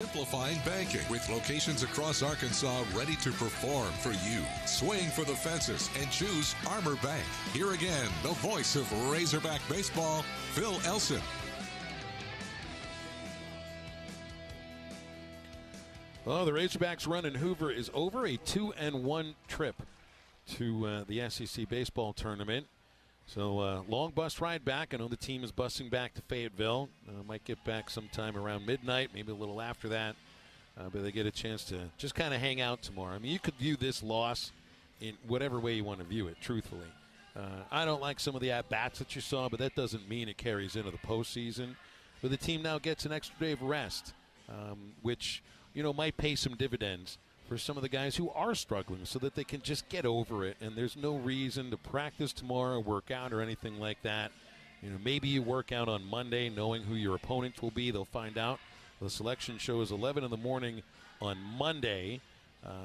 Simplifying banking with locations across Arkansas ready to perform for you. Swing for the fences and choose Armor Bank. Here again, the voice of Razorback baseball, Phil Elson. Well, the Razorbacks run in Hoover is over. A 2-1 trip to the SEC baseball tournament. So long bus ride back. I know the team is busing back to Fayetteville. Might get back sometime around midnight, maybe a little after that. But they get a chance to just kind of hang out tomorrow. I mean, you could view this loss in whatever way you want to view it, truthfully. I don't like some of the at-bats that you saw, but that doesn't mean it carries into the postseason. But the team now gets an extra day of rest, which, might pay some dividends for some of the guys who are struggling so that they can just get over it. And there's no reason to practice tomorrow, work out, or anything like that. Maybe you work out on Monday knowing who your opponents will be. They'll find out. The selection show is 11 in the morning on Monday.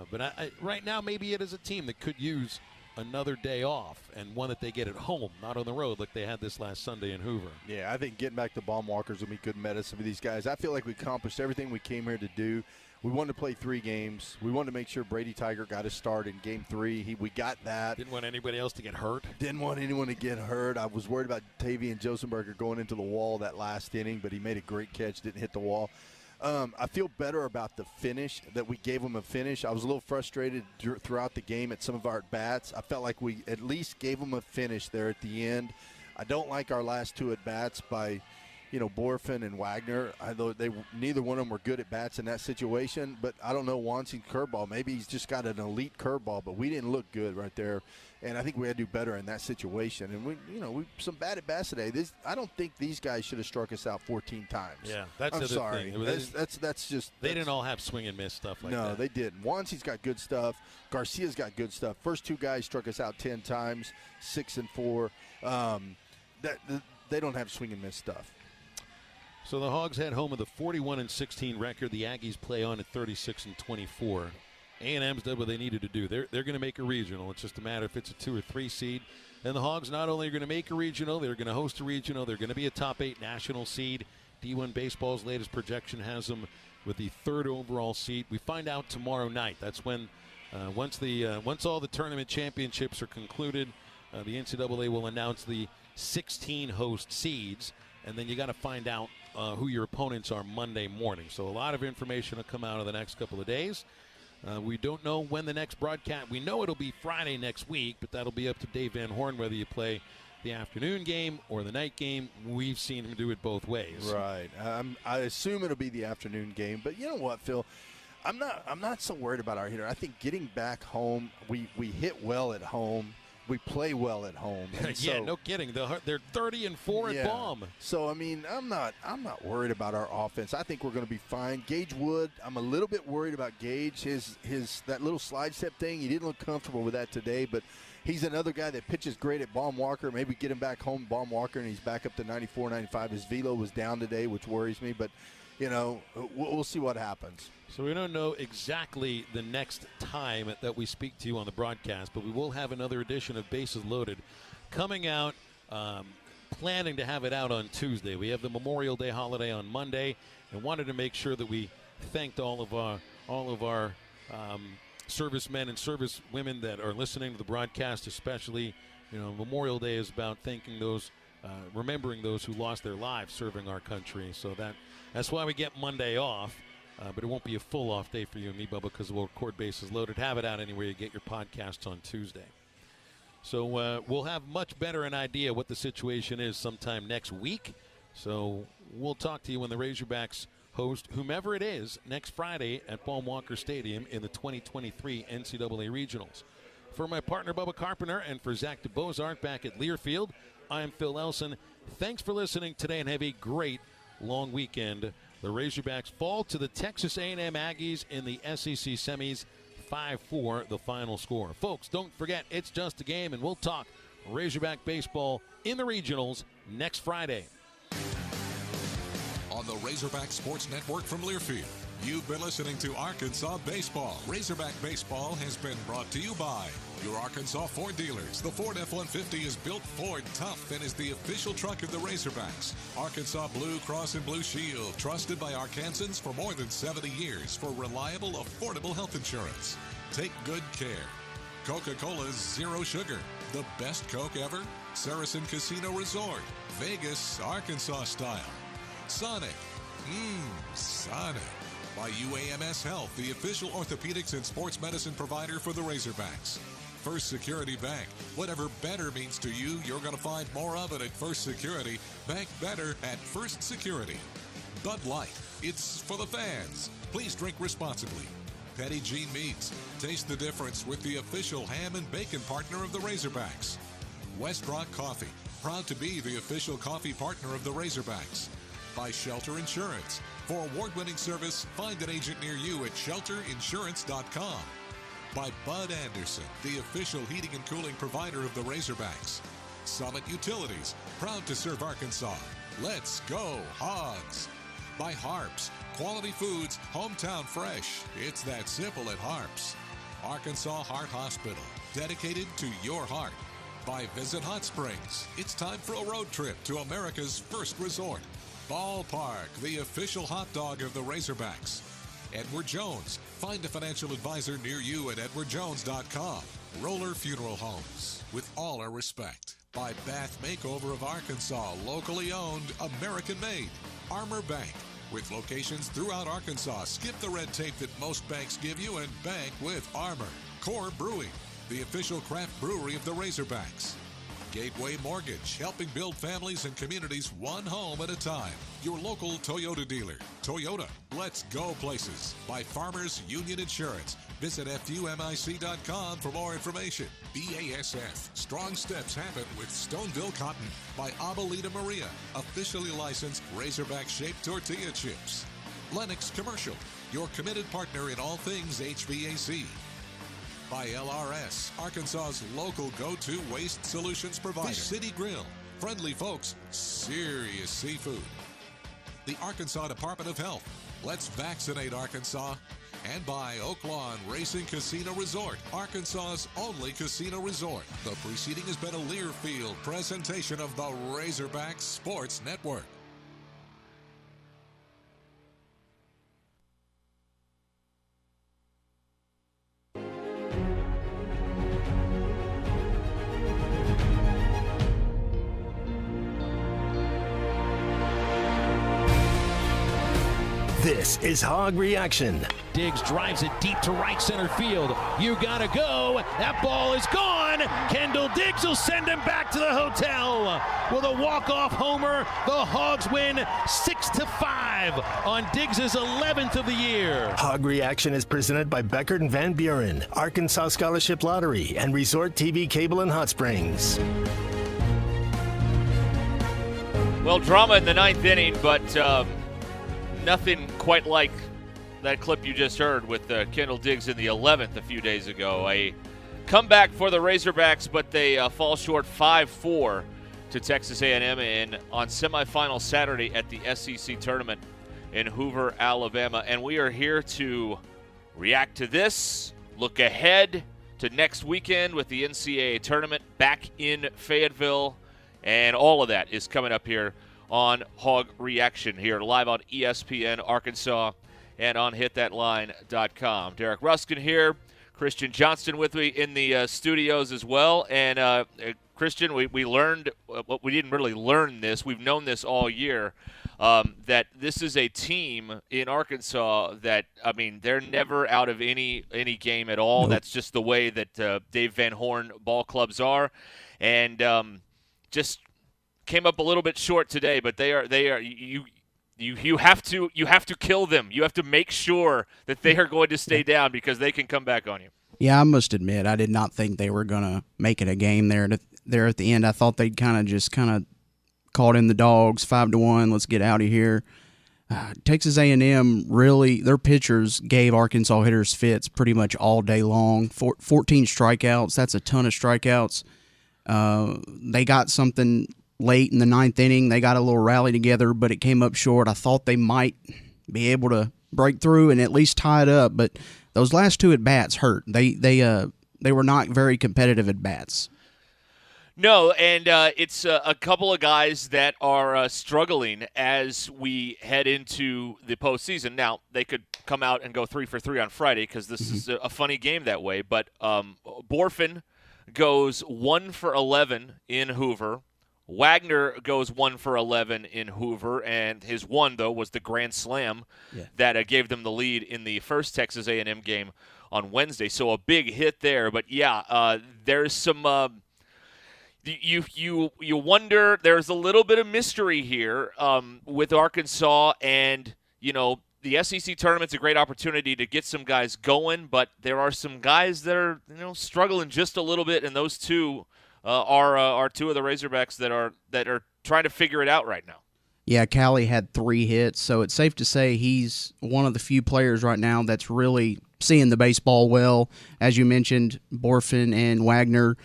But right now, maybe it is a team that could use another day off and one that they get at home, not on the road like they had this last Sunday in Hoover. Yeah, I think getting back to Baumwalker's will be good medicine for these guys. I feel like we accomplished everything we came here to do. We wanted to play 3 games. We wanted to make sure Brady Tiger got his start in Game 3. We got that. Didn't want anybody else to get hurt. Didn't want anyone to get hurt. I was worried about Tavian Josenberger going into the wall that last inning, but he made a great catch, didn't hit the wall. I feel better about the finish, that we gave them a finish. I was a little frustrated throughout the game at some of our at-bats. I felt like we at least gave them a finish there at the end. I don't like our last 2 at-bats by Borfin and Wagner. Neither one of them were good at bats in that situation, but I don't know Wansing's curveball. Maybe he's just got an elite curveball, but we didn't look good right there, and I think we had to do better in that situation. And we some bad at bats today. I don't think these guys should have struck us out 14 times. Yeah, that's I'm sorry. Thing. That's just they didn't all have swing and miss stuff like that. No, they didn't. Wansing's got good stuff. Garcia's got good stuff. First 2 guys struck us out 10 times, 6 and 4. They don't have swing and miss stuff. So the Hogs head home with a 41-16 record. The Aggies play on at 36-24. A&M's did what they needed to do. They're going to make a regional. It's just a matter if it's a 2 or 3 seed. And the Hogs not only are going to make a regional, they're going to host a regional. They're going to be a top 8 national seed. D1 Baseball's latest projection has them with the 3rd overall seed. We find out tomorrow night. That's when once all the tournament championships are concluded, the NCAA will announce the 16 host seeds. And then you got to find out who your opponents are Monday morning. So a lot of information will come out in the next couple of days. We don't know when the next broadcast. We know it'll be Friday next week, but that'll be up to Dave Van Horn whether you play the afternoon game or the night game. We've seen him do it both ways. Right. I assume it'll be the afternoon game. But you know what, Phil? I'm not so worried about our hitter. I think getting back home, we hit well at home. We play well at home. Yeah, no kidding. They're 30-4 at Baum. So I'm not worried about our offense. I think we're going to be fine. Gage Wood, I'm a little bit worried about Gage. His that little slide step thing, he didn't look comfortable with that today, but he's another guy that pitches great at Baumwalker. Maybe get him back home, Baumwalker, and he's back up to 94, 95. His velo was down today, which worries me, but we'll see what happens. So we don't know exactly the next time that we speak to you on the broadcast, but we will have another edition of Bases Loaded coming out, planning to have it out on Tuesday. We have the Memorial Day holiday on Monday, and wanted to make sure that we thanked all of our servicemen and servicewomen that are listening to the broadcast, especially. Memorial Day is about thanking those, remembering those who lost their lives serving our country. So that's why we get Monday off. But it won't be a full off day for you and me, Bubba, because we'll record Bases Loaded. Have it out anywhere you get your podcasts on Tuesday. So we'll have much better an idea what the situation is sometime next week. So we'll talk to you when the Razorbacks host whomever it is next Friday at Baum-Walker Stadium in the 2023 NCAA Regionals. For my partner, Bubba Carpenter, and for Zach DeBozart back at Learfield, I'm Phil Elson. Thanks for listening today, and have a great long weekend. The Razorbacks fall to the Texas A&M Aggies in the SEC semis, 5-4 the final score. Folks, don't forget, it's just a game, and we'll talk Razorback baseball in the regionals next Friday. On the Razorback Sports Network from Learfield, You've been listening to Arkansas Baseball. Razorback Baseball has been brought to you by your Arkansas Ford dealers. The Ford F-150 is built Ford tough and is the official truck of the Razorbacks. Arkansas Blue Cross and Blue Shield, trusted by Arkansans for more than 70 years for reliable, affordable health insurance. Take good care. Coca-Cola's Zero Sugar, the best Coke ever. Saracen Casino Resort, Vegas, Arkansas style. Sonic, Sonic. By UAMS Health, the official orthopedics and sports medicine provider for the Razorbacks. First Security Bank. Whatever better means to you, you're going to find more of it at First Security. Bank better at First Security. Bud Light. It's for the fans. Please drink responsibly. Petty Jean Meats. Taste the difference with the official ham and bacon partner of the Razorbacks. West Rock Coffee. Proud to be the official coffee partner of the Razorbacks. By Shelter Insurance. For award-winning service, find an agent near you at shelterinsurance.com. By Bud Anderson, the official heating and cooling provider of the Razorbacks. Summit Utilities, proud to serve Arkansas. Let's go, Hogs. By Harps, quality foods, hometown fresh. It's that simple at Harps. Arkansas Heart Hospital, dedicated to your heart. By Visit Hot Springs, it's time for a road trip to America's first resort. Ballpark, the official hot dog of the Razorbacks. Edward Jones. Find a financial advisor near you at edwardjones.com. Roller Funeral Homes. With all our respect. By Bath Makeover of Arkansas. Locally owned, American made. Armor Bank. With locations throughout Arkansas. Skip the red tape that most banks give you and bank with Armor. Core Brewing. The official craft brewery of the Razorbacks. Gateway Mortgage, helping build families and communities one home at a time. Your local Toyota dealer. Toyota, let's go places. By Farmers Union Insurance. Visit FUMIC.com for more information. BASF, strong steps happen with Stoneville Cotton. By Abuelita Maria, officially licensed Razorback-shaped tortilla chips. Lennox Commercial, your committed partner in all things HVAC. By LRS, Arkansas's local go-to waste solutions provider. Fish City Grill, friendly folks, serious seafood. The Arkansas Department of Health, let's vaccinate Arkansas. And by Oaklawn Racing Casino Resort, Arkansas's only casino resort. The preceding has been a Learfield presentation of the Razorbacks Sports Network. This is Hog Reaction. Diggs drives it deep to right center field. You gotta go. That ball is gone. Kendall Diggs will send him back to the hotel. With a walk-off homer, the Hogs win 6-5 on Diggs' 11th of the year. Hog Reaction is presented by Beckert and Van Buren, Arkansas Scholarship Lottery, and Resort TV Cable in Hot Springs. Well, drama in the ninth inning, but nothing quite like that clip you just heard with Kendall Diggs in the 11th a few days ago. A comeback for the Razorbacks, but they fall short 5-4 to Texas A&M on semifinal Saturday at the SEC tournament in Hoover, Alabama. And we are here to react to this, look ahead to next weekend with the NCAA tournament back in Fayetteville, and all of that is coming up here on Hog Reaction here live on ESPN Arkansas and on hitthatline.com. Derek Ruskin here, Christian Johnston with me in the studios as well. And Christian, we learned, we didn't really learn this, we've known this all year, that this is a team in Arkansas that, I mean, they're never out of any game at all. Nope. That's just the way that Dave Van Horn ball clubs are. And just came up a little bit short today, but they are you have to kill them. You have to make sure that they are going to stay down because they can come back on you. Yeah, I must admit I did not think they were going to make it a game there at the end. I thought they'd kind of called in the dogs 5-1. Let's get out of here. Texas A&M really, their pitchers gave Arkansas hitters fits pretty much all day long. 14 strikeouts. That's a ton of strikeouts. They got something late in the ninth inning. They got a little rally together, but it came up short. I thought they might be able to break through and at least tie it up. But those last two at bats hurt. They were not very competitive at bats. No, and it's a couple of guys that are struggling as we head into the postseason. Now, they could come out and go 3 for 3 on Friday because this is a funny game that way. But Borfin goes 1 for 11 in Hoover. Wagner goes 1 for 11 in Hoover, and his one, though, was the grand slam that gave them the lead in the first Texas A&M game on Wednesday. So a big hit there. But, yeah, there's some you wonder, there's a little bit of mystery here with Arkansas, and, the SEC tournament's a great opportunity to get some guys going, but there are some guys that are, struggling just a little bit, and those two are two of the Razorbacks that are trying to figure it out right now. Yeah, Callie had 3 hits, so it's safe to say he's one of the few players right now that's really seeing the baseball well. As you mentioned, Borfin and Wagner,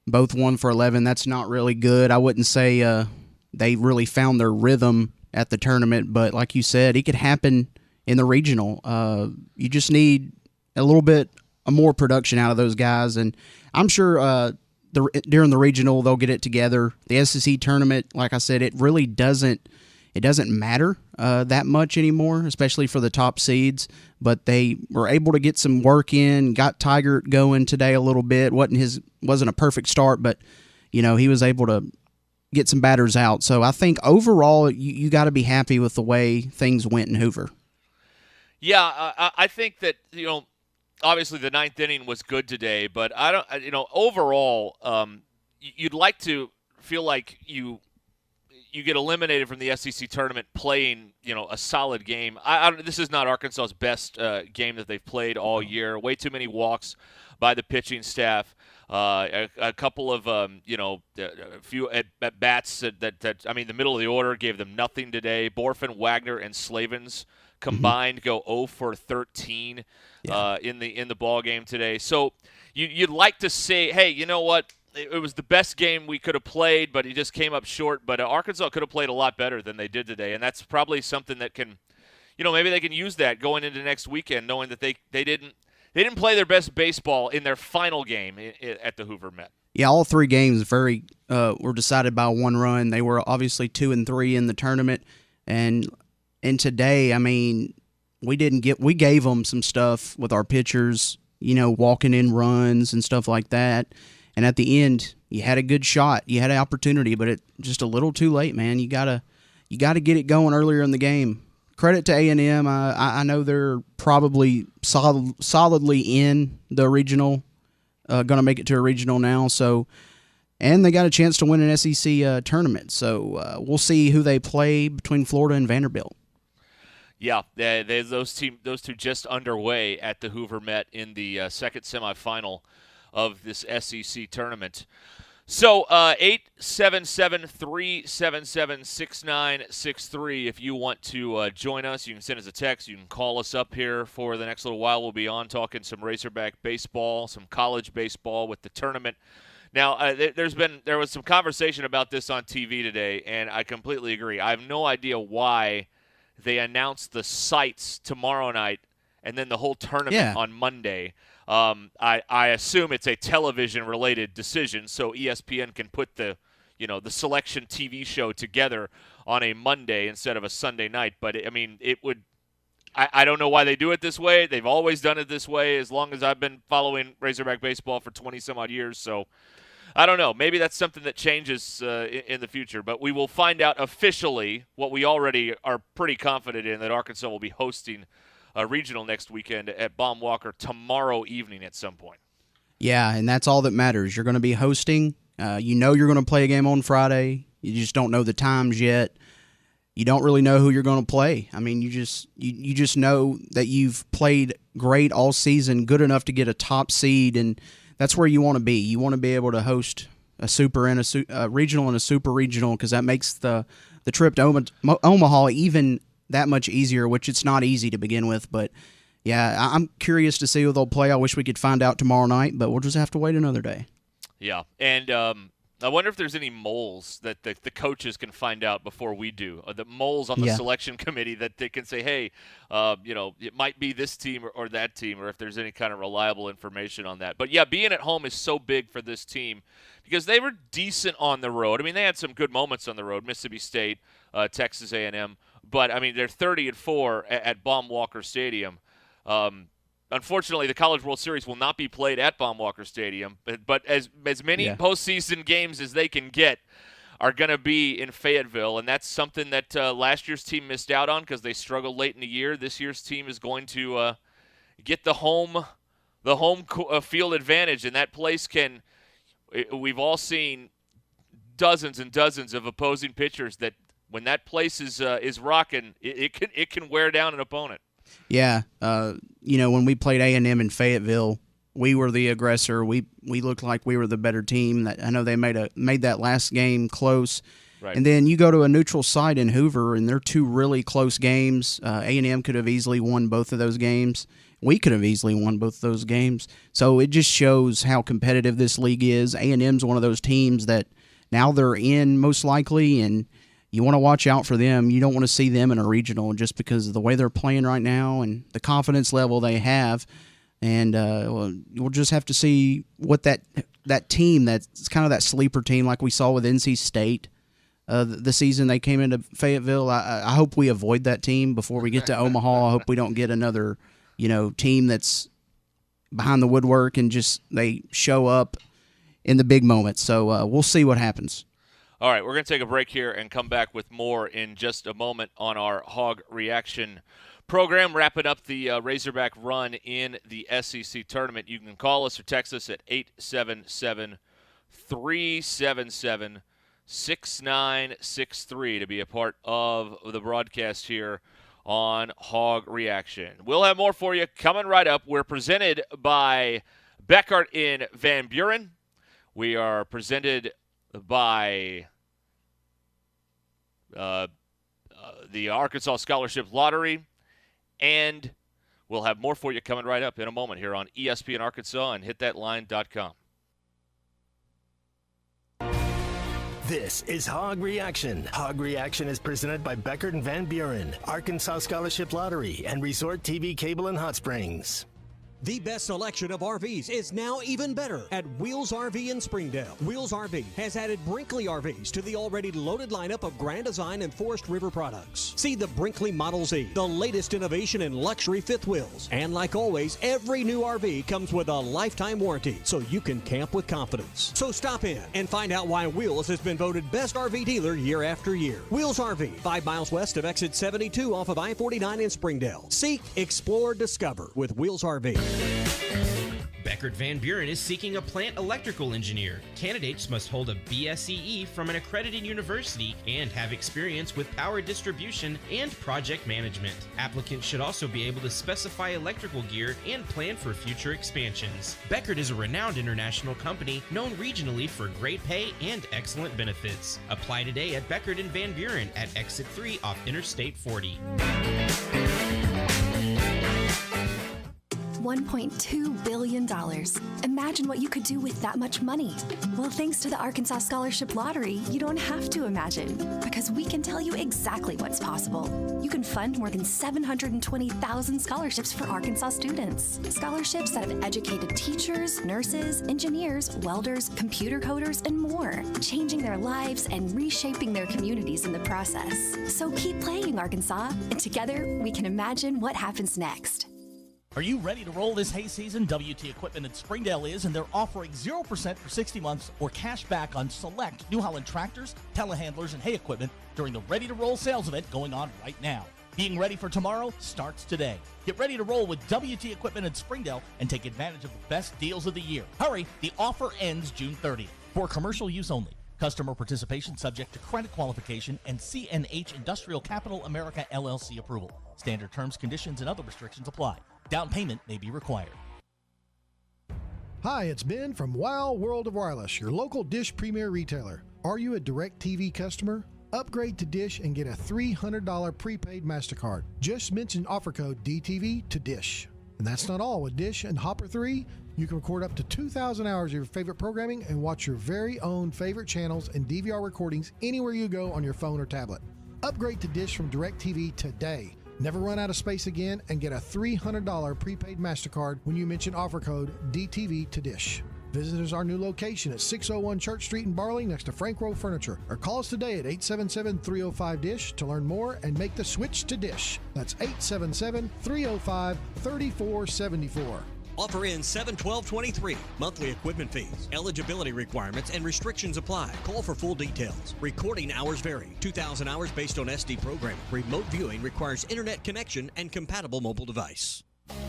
both 1 for 11. That's not really good. I wouldn't say they really found their rhythm at the tournament, but like you said, it could happen in the regional. You just need a little bit more production out of those guys, and I'm sure during the regional they'll get it together. The SEC tournament, like I said, it really doesn't matter that much anymore, especially for the top seeds. But they were able to get some work in, got Tiger going today a little bit. Wasn't a perfect start, but he was able to get some batters out. So I think overall you got to be happy with the way things went in Hoover. Yeah, I think that obviously the 9th inning was good today, but I don't. Overall, you'd like to feel like you get eliminated from the SEC tournament playing, a solid game. This is not Arkansas's best game that they've played all year. Way too many walks by the pitching staff. A couple of, a few at bats that the middle of the order gave them nothing today. Borfin, Wagner, and Slavens combined go 0 for 13 in the ball game today. So you'd like to say, hey, you know what? It was the best game we could have played, but he just came up short. But Arkansas could have played a lot better than they did today, and that's probably something that can, maybe they can use that going into next weekend, knowing that they didn't play their best baseball in their final game at the Hoover Met. Yeah, all 3 games were decided by 1 run. They were obviously 2 and 3 in the tournament, and today, we gave them some stuff with our pitchers, walking in runs and stuff like that. And at the end, you had a good shot, you had an opportunity, but it just a little too late, man. You gotta get it going earlier in the game. Credit to A&M. I know they're probably solidly in the regional, going to make it to a regional now. So, and they got a chance to win an SEC tournament. So we'll see who they play between Florida and Vanderbilt. Yeah, those two just underway at the Hoover Met in the second semifinal of this SEC tournament. So 877-377-6963. If you want to join us, you can send us a text. You can call us up here for the next little while. We'll be on talking some Razorback baseball, some college baseball with the tournament. Now, there was some conversation about this on TV today, and I completely agree. I have no idea why they announced the sites tomorrow night and then the whole tournament on Monday. I assume it's a television-related decision, so ESPN can put the selection TV show together on a Monday instead of a Sunday night. But it would. I don't know why they do it this way. They've always done it this way as long as I've been following Razorback baseball for 20-some-odd years. So I don't know. Maybe that's something that changes in the future. But we will find out officially what we already are pretty confident in, that Arkansas will be hosting a regional next weekend at Baum Walker tomorrow evening at some point. Yeah, and that's all that matters. You're going to be hosting. You're going to play a game on Friday. You just don't know the times yet. You don't really know who you're going to play. You just know that you've played great all season, good enough to get a top seed, and that's where you want to be. You want to be able to host a super and a regional and a super regional, because that makes the trip to Omaha even that much easier, which it's not easy to begin with. But yeah, I'm curious to see who they'll play. I wish we could find out tomorrow night, but we'll just have to wait another day. Yeah, and I wonder if there's any moles that the coaches can find out before we do. The moles on the selection committee that they can say, hey, it might be this team or that team, or if there's any kind of reliable information on that. But, yeah, being at home is so big for this team because they were decent on the road. I mean, they had some good moments on the road, Mississippi State, Texas A&M. But, I mean, they're 30-4 at Baum-Walker Stadium. Unfortunately, the College World Series will not be played at Baum-Walker Stadium, but as many postseason games as they can get are going to be in Fayetteville, and that's something that last year's team missed out on because they struggled late in the year. This year's team is going to get the home field advantage, and that place can. We've all seen dozens and dozens of opposing pitchers that when that place is rocking, it can wear down an opponent. Yeah, when we played A&M in Fayetteville, we were the aggressor. We looked like we were the better team. I know they made that last game close. Right. And then you go to a neutral site in Hoover, and they're two really close games. A&M could have easily won both of those games. We could have easily won both of those games. So it just shows how competitive this league is. A&M's one of those teams that now they're in most likely, and you want to watch out for them. You don't want to see them in a regional just because of the way they're playing right now and the confidence level they have. And we'll just have to see what that team, that's kind of that sleeper team like we saw with NC State the season they came into Fayetteville. I hope we avoid that team before we get to Omaha. I hope we don't get another team that's behind the woodwork and just they show up in the big moments. So we'll see what happens. All right, we're going to take a break here and come back with more in just a moment on our Hog Reaction program, wrapping up the Razorback run in the SEC tournament. You can call us or text us at 877-377-6963 to be a part of the broadcast here on Hog Reaction. We'll have more for you coming right up. We're presented by Beckert in Van Buren. We are presented by the Arkansas Scholarship Lottery, and we'll have more for you coming right up in a moment here on ESPN Arkansas and hitthatline.com. This is Hog Reaction. Hog Reaction is presented by Beckert and Van Buren, Arkansas Scholarship Lottery, and Resort TV Cable in Hot Springs. The best selection of RVs is now even better at Wheels RV in Springdale. Wheels RV has added Brinkley RVs to the already loaded lineup of Grand Design and Forest River products. See the Brinkley Model Z, the latest innovation in luxury fifth wheels. And like always, every new RV comes with a lifetime warranty, so you can camp with confidence. So stop in and find out why Wheels has been voted best RV dealer year after year. Wheels RV, 5 miles west of exit 72 off of I-49 in Springdale. Seek, explore, discover with Wheels RV. Beckert Van Buren is seeking a plant electrical engineer. Candidates must hold a BSEE from an accredited university and have experience with power distribution and project management. Applicants should also be able to specify electrical gear and plan for future expansions. Beckert is a renowned international company known regionally for great pay and excellent benefits. Apply today at Beckert and Van Buren at Exit 3 off Interstate 40. $1.2 billion. Imagine what you could do with that much money. Well, thanks to the Arkansas Scholarship Lottery, you don't have to imagine, because we can tell you exactly what's possible. You can fund more than 720,000 scholarships for Arkansas students. Scholarships that have educated teachers, nurses, engineers, welders, computer coders, and more, changing their lives and reshaping their communities in the process. So keep playing, Arkansas, and together we can imagine what happens next. Are you ready to roll this hay season? WT Equipment in Springdale is, and they're offering 0% for 60 months or cash back on select New Holland tractors, telehandlers, and hay equipment during the Ready to Roll sales event going on right now. Being ready for tomorrow starts today. Get ready to roll with WT Equipment in Springdale and take advantage of the best deals of the year. Hurry, the offer ends June 30th. For commercial use only. Customer participation subject to credit qualification and CNH Industrial Capital America LLC approval. Standard terms, conditions, and other restrictions apply. Down payment may be required. Hi, it's Ben from Wow World of Wireless, your local Dish Premier retailer. Are you a DirecTV customer? Upgrade to Dish and get a $300 prepaid MasterCard. Just mention offer code DTV to Dish. And that's not all. With Dish and Hopper 3, you can record up to 2,000 hours of your favorite programming and watch your very own favorite channels and DVR recordings anywhere you go on your phone or tablet. Upgrade to Dish from DirecTV today. Never run out of space again and get a $300 prepaid MasterCard when you mention offer code DTV to Dish. Visit us our new location at 601 Church Street in Barling next to Frank Rowe Furniture, or call us today at 877-305-DISH to learn more and make the switch to Dish. That's 877-305-3474. Offer in 7/12/23. Monthly equipment fees, eligibility requirements, and restrictions apply. Call for full details. Recording hours vary. 2,000 hours based on SD programming. Remote viewing requires internet connection and compatible mobile device.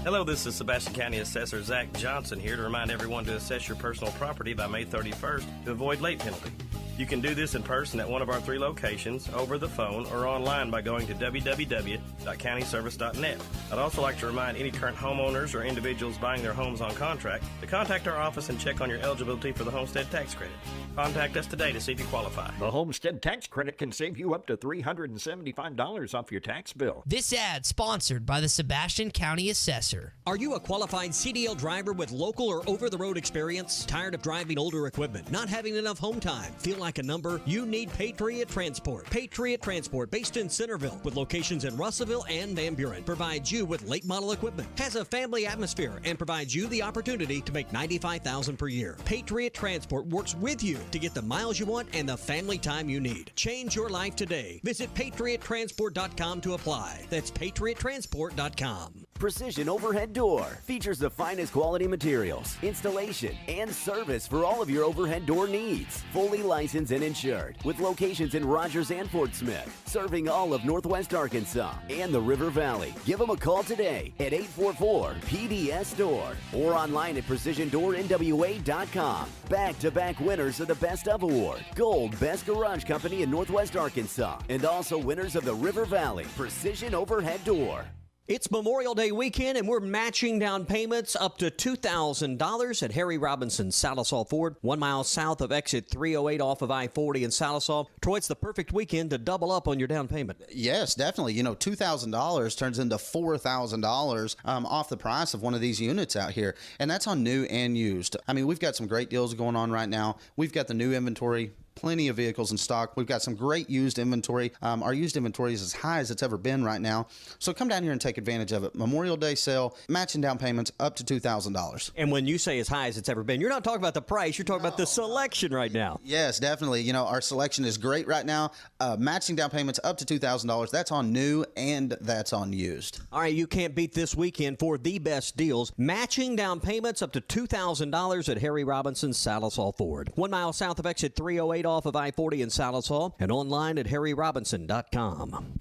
Hello, this is Sebastian County Assessor Zach Johnson here to remind everyone to assess your personal property by May 31st to avoid late penalty. You can do this in person at one of our 3 locations, over the phone, or online by going to www.countyservice.net. I'd also like to remind any current homeowners or individuals buying their homes on contract to contact our office and check on your eligibility for the homestead tax credit. Contact us today to see if you qualify. The homestead tax credit can save you up to $375 off your tax bill. This ad sponsored by the Sebastian County Assessor. Are you a qualified CDL driver with local or over-the-road experience? Tired of driving older equipment? Not having enough home time? Feel like a number? You need Patriot Transport. Patriot Transport, based in Centerville, with locations in Russellville and Van Buren, provides you with late model equipment, has a family atmosphere, and provides you the opportunity to make $95,000 per year. Patriot Transport works with you to get the miles you want and the family time you need. Change your life today. Visit PatriotTransport.com to apply. That's PatriotTransport.com. Precision Overhead Door features the finest quality materials, installation, and service for all of your overhead door needs. Fully licensed and insured, with locations in Rogers and Fort Smith, serving all of Northwest Arkansas and the River Valley. Give them a call today at 844-PDS-STORE or online at PrecisionDoorNWA.com. Back-to-back winners of the Best of Award, Gold Best Garage Company in Northwest Arkansas, and also winners of the River Valley Precision Overhead Door. It's Memorial Day weekend, and we're matching down payments up to $2,000 at Harry Robinson Salisal Ford, 1 mile south of exit 308 off of I-40 in Salisal. Troy, it's the perfect weekend to double up on your down payment. Yes, definitely. You know, $2,000 turns into $4,000 off the price of one of these units out here, and that's on new and used. I mean, we've got some great deals going on right now. We've got the new inventory, plenty of vehicles in stock. We've got some great used inventory. Our used inventory is as high as it's ever been right now. So come down here and take advantage of it. Memorial Day sale, matching down payments up to $2,000. And when you say as high as it's ever been, you're not talking about the price. You're talking about the selection right now. Yes, definitely. You know, our selection is great right now. Matching down payments up to $2,000. That's on new and that's on used. All right, you can't beat this weekend for the best deals. Matching down payments up to $2,000 at Harry Robinson Salisal Ford, 1 mile south of exit 308 off of I-40 in Salisal, and online at harryrobinson.com.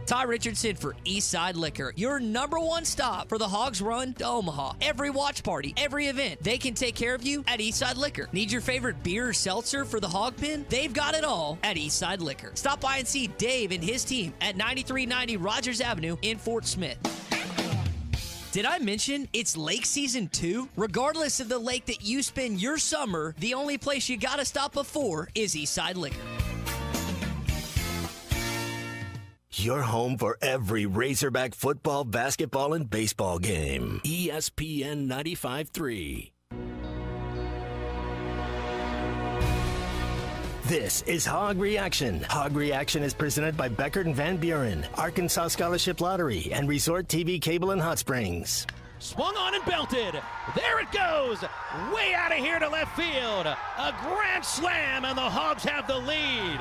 Ty Richardson for Eastside Liquor, your #1 stop for the Hogs Run to Omaha. Every watch party, every event, they can take care of you at Eastside Liquor. Need your favorite beer or seltzer for the Hog Pen? They've got it all at Eastside Liquor. Stop by and see Dave and his team at 9390 Rogers Avenue in Fort Smith. Did I mention it's lake season 2? Regardless of the lake that you spend your summer, the only place you gotta stop before is Eastside Liquor. Your home for every Razorback football, basketball, and baseball game. ESPN 95.3. This is Hog Reaction. Hog Reaction is presented by Beckert and Van Buren, Arkansas Scholarship Lottery, and Resort TV Cable in Hot Springs. Swung on and belted. There it goes. Way out of here to left field. A grand slam, and the Hogs have the lead.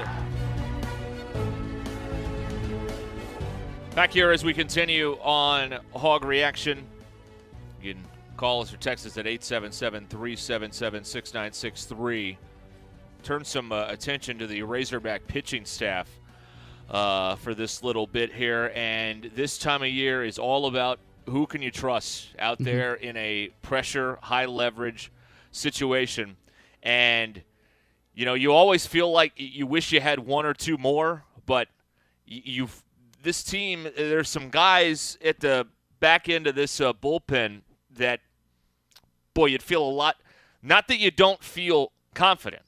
Back here as we continue on Hog Reaction. You can call us or text us at 877-377-6963. Turn some attention to the Razorback pitching staff for this little bit here. And this time of year is all about who can you trust out there in a pressure, high-leverage situation. And, you know, you always feel like you wish you had one or two more, but this team, there's some guys at the back end of this bullpen that, boy, you'd feel a lot – not that you don't feel confident,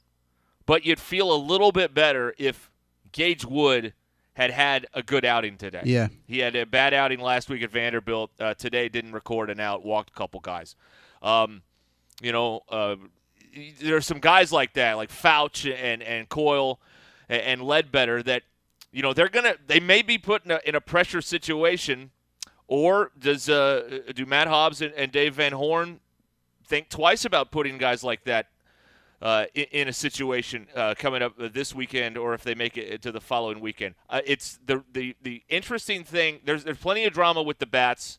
but you'd feel a little bit better if Gage Wood had a good outing today. Yeah. He had a bad outing last week at Vanderbilt. Today didn't record an out, walked a couple guys. There are some guys like that, like Fouch and Coyle and Ledbetter that, they may be put in a pressure situation, or do Matt Hobbs and Dave Van Horn think twice about putting guys like that in a situation coming up this weekend, or if they make it to the following weekend? It's the interesting thing. There's plenty of drama with the bats,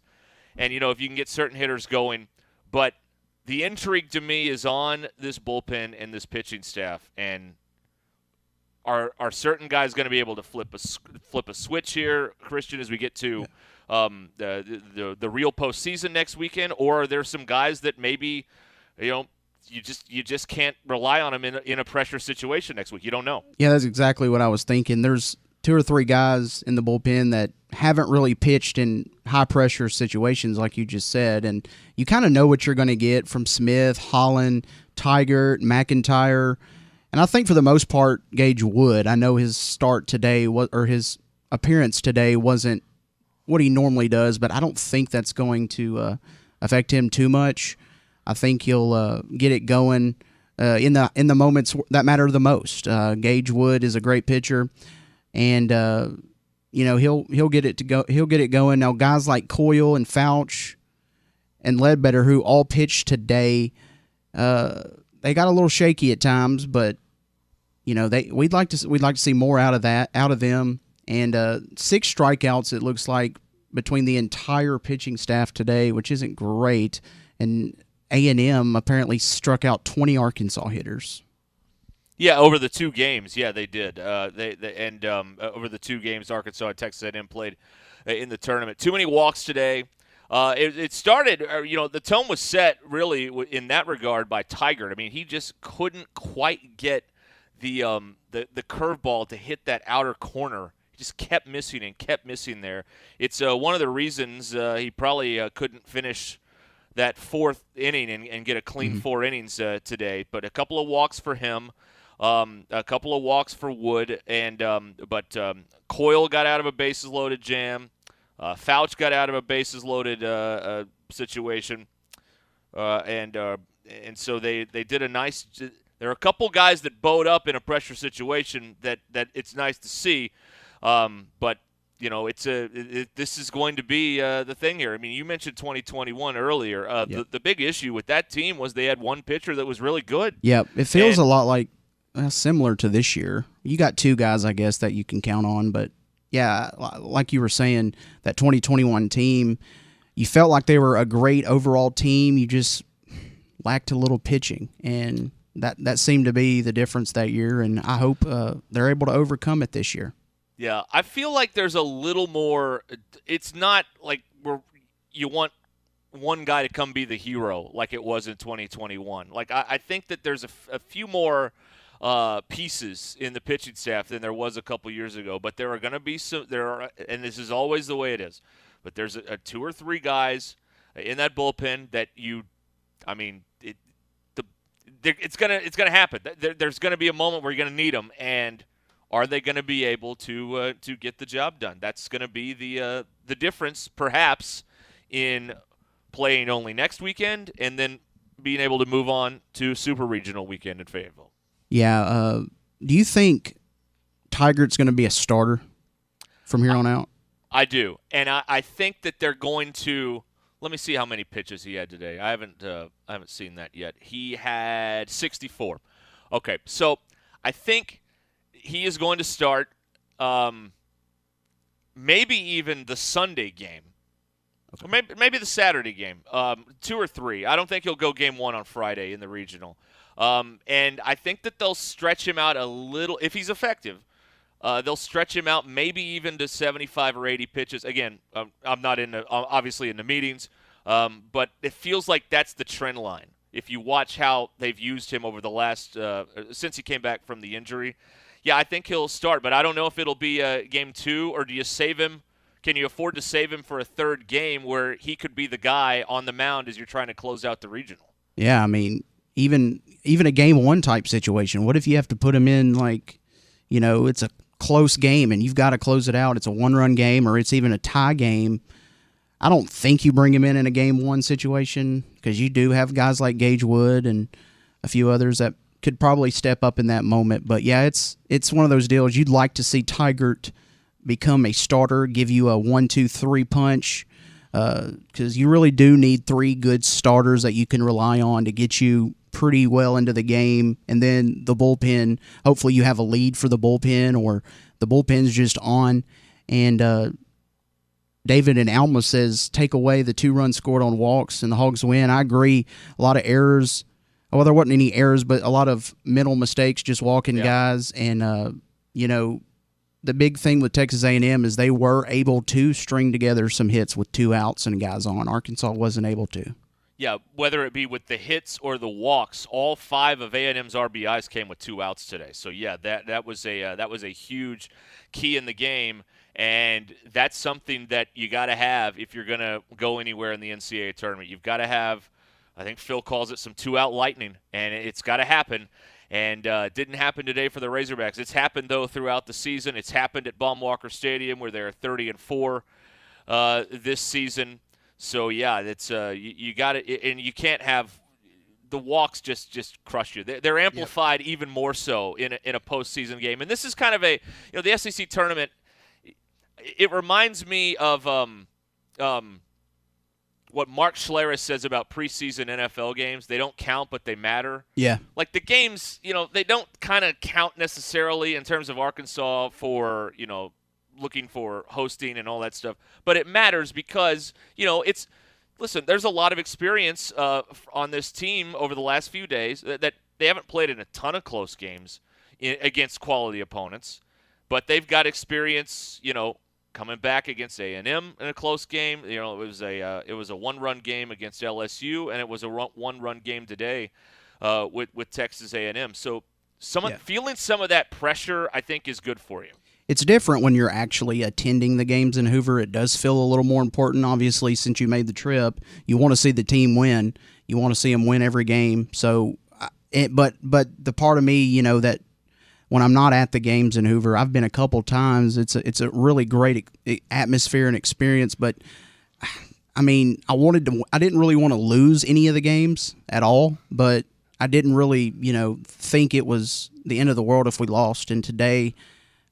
and if you can get certain hitters going, but the intrigue to me is on this bullpen and this pitching staff, and are certain guys going to be able to flip a switch here, Christian, as we get to the real postseason next weekend, or are there some guys that maybe you just can't rely on them in a pressure situation next week? You don't know. Yeah, that's exactly what I was thinking. There's 2 or 3 guys in the bullpen that haven't really pitched in high-pressure situations like you just said, and you kind of know what you're going to get from Smith, Holland, Tigert, McIntyre, and I think for the most part, Gage Wood. I know his start today or his appearance today wasn't what he normally does, but I don't think that's going to affect him too much. I think he'll get it going in the moments that matter the most. Gage Wood is a great pitcher, and he'll get it to go. He'll get it going. Now, guys like Coyle and Fouch and Ledbetter, who all pitched today, they got a little shaky at times, but we'd like to see more out of them. And 6 strikeouts, it looks like, between the entire pitching staff today, which isn't great. And A&M apparently struck out 20 Arkansas hitters. Yeah, over the 2 games, yeah, they did. Over the 2 games, Arkansas and Texas A&M played in the tournament. Too many walks today. It started, the tone was set really in that regard by Tigert. I mean, he just couldn't quite get the curveball to hit that outer corner. He just kept missing there. It's one of the reasons he probably couldn't finish that 4th inning and get a clean 4 innings today. But a couple of walks for him, a couple of walks for Wood, but Coyle got out of a bases-loaded jam. Fouch got out of a bases-loaded situation, and so they did a nice. There are a couple guys that bowed up in a pressure situation that it's nice to see, but this is going to be the thing here. I mean, you mentioned 2021 earlier. The big issue with that team was they had one pitcher that was really good. Yeah, it feels a lot like similar to this year. You got 2 guys, I guess, that you can count on, but. Yeah, like you were saying, that 2021 team, you felt like they were a great overall team. You just lacked a little pitching, and that seemed to be the difference that year, and I hope they're able to overcome it this year. Yeah, I feel like there's a little more – it's not like you want one guy to come be the hero like it was in 2021. Like I think that there's a few more – pieces in the pitching staff than there was a couple years ago, but there are going to be and this is always the way it is, but there's a 2 or 3 guys in that bullpen that it's gonna happen. There's going to be a moment where you're going to need them, and are they going to be able to get the job done? That's going to be the difference, perhaps, in playing only next weekend and then being able to move on to Super Regional weekend in Fayetteville. Yeah. Do you think Tigert's going to be a starter from here on out? I do. And I think that they're going to – let me see how many pitches he had today. I haven't seen that yet. He had 64. Okay. So I think he is going to start maybe even the Sunday game. Okay. Or maybe the Saturday game, 2 or 3. I don't think he'll go game 1 on Friday in the regional. And I think that they'll stretch him out a little. If he's effective, they'll stretch him out maybe even to 75 or 80 pitches. Again, I'm not obviously in the meetings, but it feels like that's the trend line. If you watch how they've used him over the last since he came back from the injury, yeah, I think he'll start. But I don't know if it'll be game 2, or do you save him? Can you afford to save him for a 3rd game where he could be the guy on the mound as you're trying to close out the regional? Yeah, I mean, even a game 1 type situation. What if you have to put him in it's a close game and you've got to close it out, it's a one-run game or it's even a tie game, I don't think you bring him in a game one situation because you do have guys like Gage Wood and a few others that could probably step up in that moment. But, yeah, it's one of those deals. You'd like to see Tygart become a starter, give you a 1-2-3 punch because you really do need 3 good starters that you can rely on to get you pretty well into the game. And then the bullpen, hopefully you have a lead for the bullpen or the bullpen's just on. And David in Alma says, take away the 2 runs scored on walks and the Hogs win. I agree. A lot of errors. Well, there wasn't any errors, but a lot of mental mistakes, just walking guys. And, you know, the big thing with Texas A&M is they were able to string together some hits with 2 outs and guys on. Arkansas wasn't able to. Yeah, whether it be with the hits or the walks, all 5 of A&M's RBIs came with 2 outs today. So yeah, that was a huge key in the game, and that's something that you got to have if you're going to go anywhere in the NCAA tournament. You've got to have, I think Phil calls it some 2-out lightning, and it's got to happen. And it didn't happen today for the Razorbacks. It's happened though throughout the season. It's happened at Baum-Walker Stadium where they're 30-4 this season. So, yeah, that's you got it, and you can't have the walks just crush you. They're amplified even more so in a postseason game. And this is kind of a, you know, the SEC tournament, it reminds me of what Mark Schlereth says about preseason NFL games. They don't count, but they matter. Yeah. Like the games, you know, they don't kind of count necessarily in terms of Arkansas for, you know, looking for hosting and all that stuff, but it matters because, you know, listen, there's a lot of experience on this team over the last few days that they haven't played in a ton of close games against quality opponents, but they've got experience, you know, coming back against A&M in a close game. You know, it was a 1-run game against LSU, and it was a 1-run game today with Texas A&M. So feeling some of that pressure, I think, is good for you. It's different when you're actually attending the games in Hoover. It does feel a little more important, obviously, since you made the trip. You want to see the team win. You want to see them win every game. So, but the part of me, you know, that when I'm not at the games in Hoover, I've been a couple times. It's a really great atmosphere and experience. But I mean, I didn't really want to lose any of the games at all. But I didn't really, you know, think it was the end of the world if we lost. And today,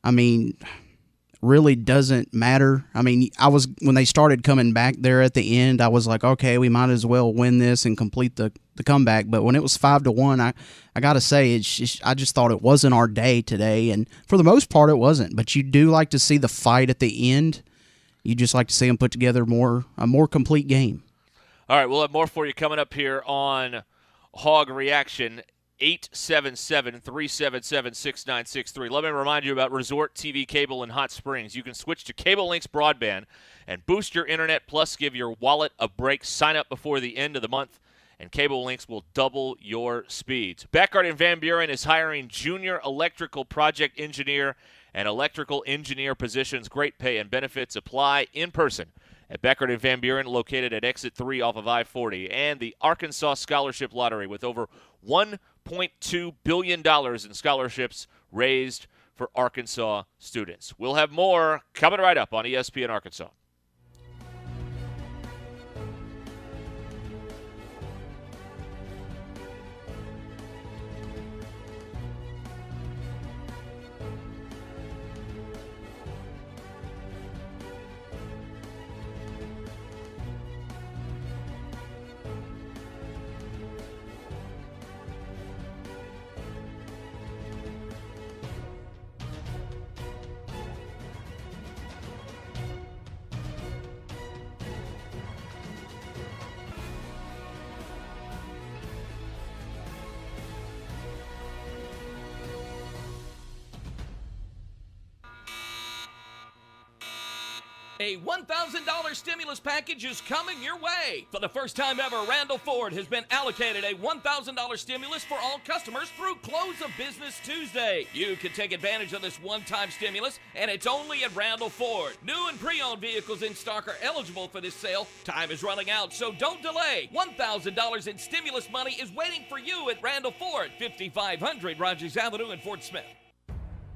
I mean, really doesn't matter. I mean, when they started coming back there at the end, I was like, okay, we might as well win this and complete the comeback. But when it was 5-1, I got to say, I just thought it wasn't our day today. And for the most part, it wasn't. But you do like to see the fight at the end. You just like to see them put together a more complete game. All right, we'll have more for you coming up here on Hog Reaction. 877-377-6963. Let me remind you about Resort TV Cable in Hot Springs. You can switch to Cable Links Broadband and boost your internet, plus give your wallet a break. Sign up before the end of the month, and Cable Links will double your speeds. Beckert and Van Buren is hiring junior electrical project engineer and electrical engineer positions. Great pay and benefits apply in person at Beckert and Van Buren, located at Exit 3 off of I-40. And the Arkansas Scholarship Lottery with over $1.2 billion in scholarships raised for Arkansas students. We'll have more coming right up on ESPN Arkansas. A $1,000 stimulus package is coming your way. For the first time ever, Randall Ford has been allocated a $1,000 stimulus for all customers through close of business Tuesday. You can take advantage of this one-time stimulus, and it's only at Randall Ford. New and pre-owned vehicles in stock are eligible for this sale. Time is running out, so don't delay. $1,000 in stimulus money is waiting for you at Randall Ford, 5500 Rogers Avenue in Fort Smith.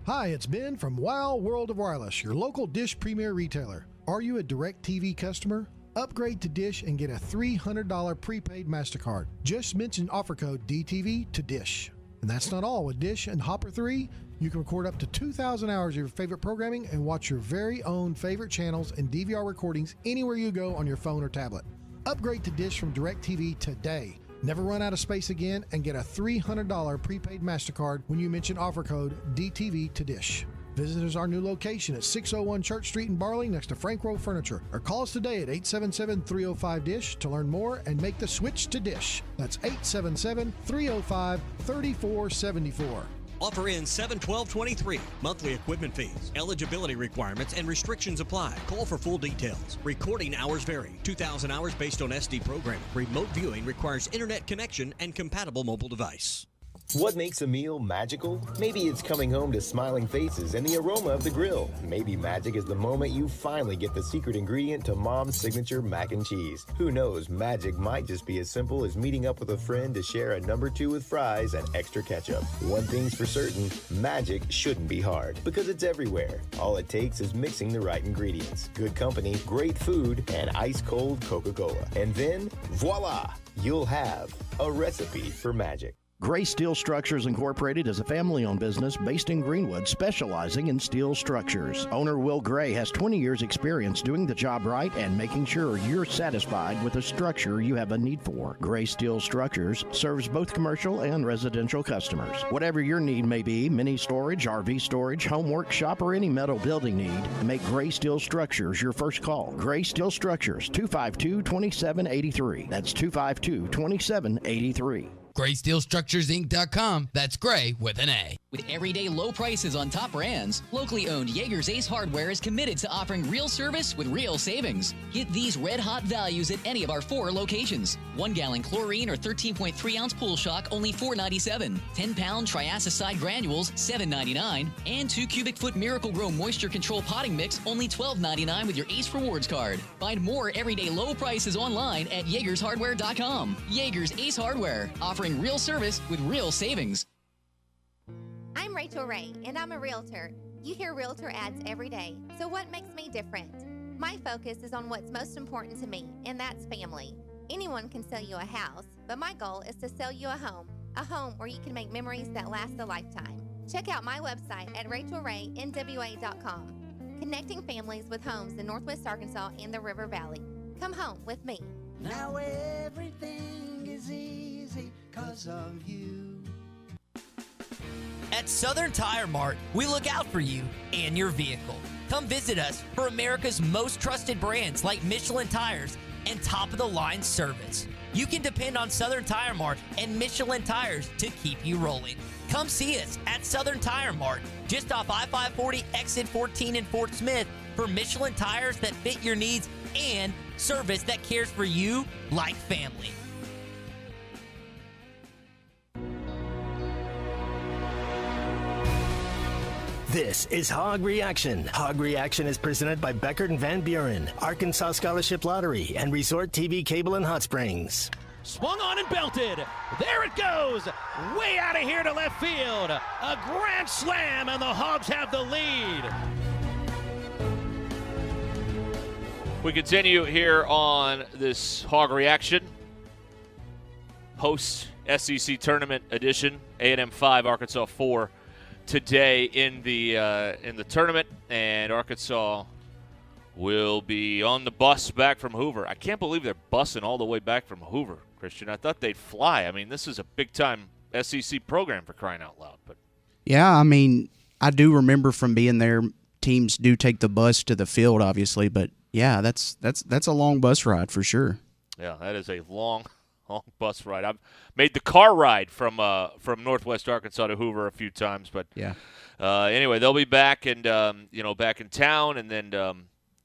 Hi, it's Ben from Wow World of Wireless, your local Dish Premier retailer. Are you a DirecTV customer? Upgrade to Dish and get a $300 prepaid MasterCard. Just mention offer code DTV to Dish. And that's not all. With Dish and Hopper 3, you can record up to 2,000 hours of your favorite programming and watch your very own favorite channels and DVR recordings anywhere you go on your phone or tablet. Upgrade to Dish from DirecTV today. Never run out of space again and get a $300 prepaid MasterCard when you mention offer code DTV to Dish. Visit us our new location at 601 Church Street in Barley next to Frank Rowe Furniture, or call us today at 877-305-DISH to learn more and make the switch to Dish. That's 877-305-3474. Offer ends 7/12/23. Monthly equipment fees, eligibility requirements, and restrictions apply. Call for full details. Recording hours vary. 2,000 hours based on SD programming. Remote viewing requires internet connection and compatible mobile device. What makes a meal magical? Maybe it's coming home to smiling faces and the aroma of the grill. Maybe magic is the moment you finally get the secret ingredient to Mom's signature mac and cheese. Who knows, magic might just be as simple as meeting up with a friend to share a number 2 with fries and extra ketchup. One thing's for certain, magic shouldn't be hard because it's everywhere. All it takes is mixing the right ingredients, good company, great food, and ice-cold Coca-Cola. And then, voila, you'll have a recipe for magic. Gray Steel Structures Incorporated is a family-owned business based in Greenwood specializing in steel structures. Owner Will Gray has 20 years experience doing the job right and making sure you're satisfied with the structure you have a need for. Gray Steel Structures serves both commercial and residential customers. Whatever your need may be, mini storage, RV storage, home workshop, or any metal building need, make Gray Steel Structures your first call. Gray Steel Structures, 252-2783. That's 252-2783. GraySteelStructuresInc.com. That's Gray with an A. With everyday low prices on top brands, locally owned Jaeger's Ace Hardware is committed to offering real service with real savings. Get these red-hot values at any of our 4 locations. 1-gallon chlorine or 13.3-ounce pool shock, only $4.97. 10-pound triacicide granules, $7.99. And 2-cubic-foot Miracle-Gro Moisture Control potting mix, only $12.99 with your Ace Rewards card. Find more everyday low prices online at JaegersHardware.com. Jaeger's Ace Hardware, offering real service with real savings. I'm Rachel Ray, and I'm a realtor. You hear realtor ads every day, so what makes me different? My focus is on what's most important to me, and that's family. Anyone can sell you a house, but my goal is to sell you a home where you can make memories that last a lifetime. Check out my website at rachelraynwa.com. Connecting families with homes in Northwest Arkansas and the River Valley. Come home with me. Now everything is easy 'cause of you. At Southern Tire Mart, we look out for you and your vehicle. Come visit us for America's most trusted brands like Michelin Tires and top-of-the-line service. You can depend on Southern Tire Mart and Michelin Tires to keep you rolling. Come see us at Southern Tire Mart, just off I-540 exit 14 in Fort Smith, for Michelin tires that fit your needs and service that cares for you like family. This is Hog Reaction. Hog Reaction is presented by Beckert and Van Buren, Arkansas Scholarship Lottery, and Resort TV Cable in Hot Springs. Swung on and belted. There it goes. Way out of here to left field. A grand slam, and the Hogs have the lead. We continue here on this Hog Reaction. Host SEC Tournament Edition. A&M 5, Arkansas 4. Today in the tournament, and Arkansas will be on the bus back from Hoover. I can't believe they're bussing all the way back from Hoover, Christian. I thought they'd fly. I mean, this is a big-time SEC program, for crying out loud. But yeah, I mean, I do remember from being there, teams do take the bus to the field, obviously, but yeah, that's a long bus ride for sure. Yeah, that is a long bus ride. I've made the car ride from Northwest Arkansas to Hoover a few times, but yeah. Anyway, they'll be back and back in town, and then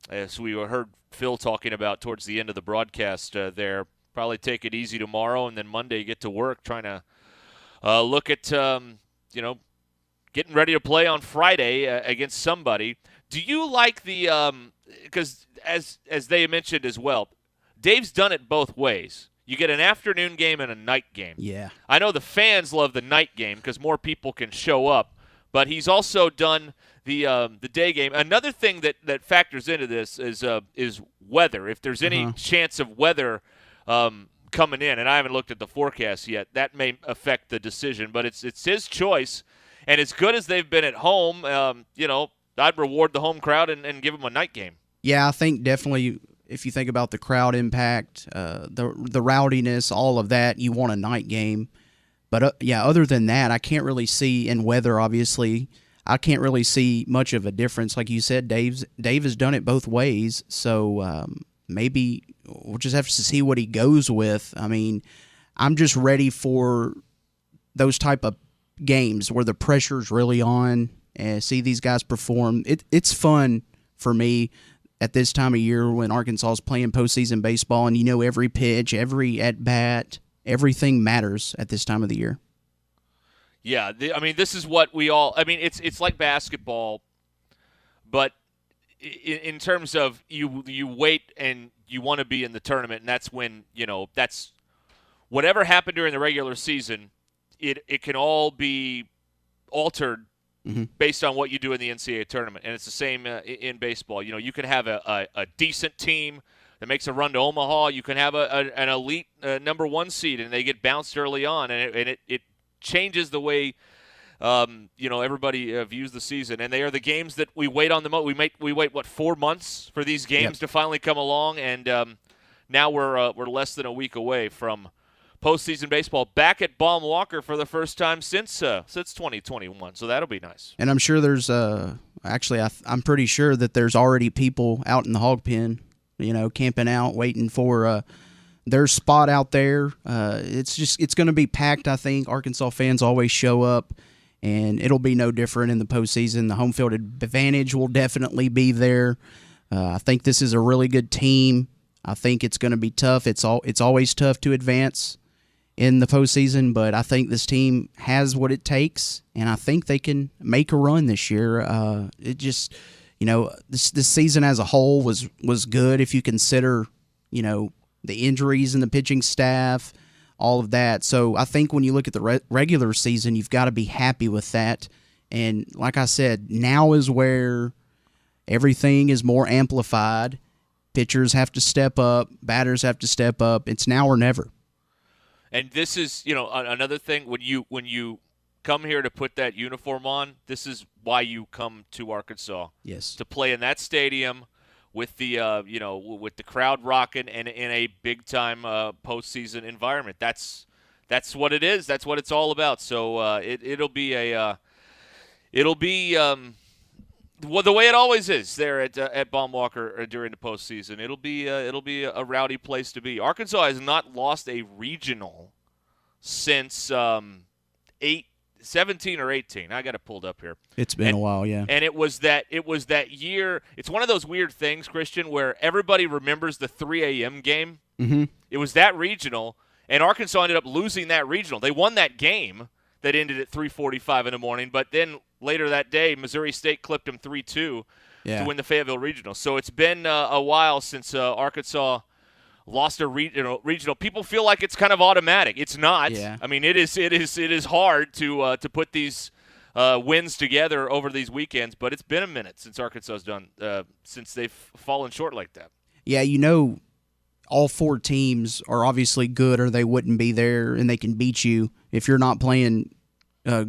as we heard Phil talking about towards the end of the broadcast, there probably take it easy tomorrow, and then Monday get to work trying to look at getting ready to play on Friday against somebody. Do you like the because as they mentioned as well, Dave's done it both ways. You get an afternoon game and a night game. Yeah. I know the fans love the night game because more people can show up. but he's also done the day game. Another thing that factors into this is weather. If there's any chance of weather coming in, and I haven't looked at the forecast yet, that may affect the decision. But it's his choice, and as good as they've been at home, I'd reward the home crowd and give them a night game. Yeah, I think definitely if you think about the crowd impact, the rowdiness, all of that, you want a night game. But, other than that, I can't really see, in weather, obviously, I can't really see much of a difference. Like you said, Dave has done it both ways, so maybe we'll just have to see what he goes with. I mean, I'm just ready for those type of games where the pressure's really on and see these guys perform. It's fun for me at this time of year when Arkansas is playing postseason baseball, and every pitch, every at-bat, everything matters at this time of the year. Yeah, this is what we all – it's like basketball, but in terms of you wait and you want to be in the tournament, and that's when, that's – whatever happened during the regular season, it can all be altered based on what you do in the NCAA tournament. And it's the same in baseball. You can have a decent team that makes a run to Omaha. You can have an elite number one seed, and they get bounced early on, and it changes the way everybody views the season. And they are the games that we wait on the most. We wait 4 months for these games to finally come along, and now we're less than a week away from postseason baseball back at Baum Walker for the first time since 2021. So that'll be nice. And I'm sure there's I'm pretty sure that there's already people out in the hog pen, camping out, waiting for their spot out there. It's going to be packed, I think. Arkansas fans always show up, and it'll be no different in the postseason. The home field advantage will definitely be there. I think this is a really good team. I think it's going to be tough. It's always tough to advance in the postseason, but I think this team has what it takes, and I think they can make a run this year. It just, this season as a whole was good if you consider, the injuries in the pitching staff, all of that. So I think when you look at the regular season, you've got to be happy with that. And like I said, now is where everything is more amplified. Pitchers have to step up. Batters have to step up. It's now or never. And this is, another thing, when you come here to put that uniform on, this is why you come to Arkansas. Yes. To play in that stadium with the with the crowd rocking and in a big time postseason environment. That's what it is. That's what it's all about. So it'll be the way it always is there at Baum Walker during the postseason. It'll be a rowdy place to be. Arkansas has not lost a regional since 17 or 18. I got it pulled up here. It's been a while, yeah. And it was that year. It's one of those weird things, Christian, where everybody remembers the 3 a.m. game. Mm-hmm. It was that regional, and Arkansas ended up losing that regional. They won that game that ended at 3:45 in the morning, but then later that day, Missouri State clipped them 3-2 to win the Fayetteville Regional. So it's been a while since Arkansas lost a regional. People feel like it's kind of automatic. It's not. Yeah. I mean, it is hard to put these wins together over these weekends, but it's been a minute since Arkansas's done since they've fallen short like that. Yeah, all four teams are obviously good, or they wouldn't be there, and they can beat you if you're not playing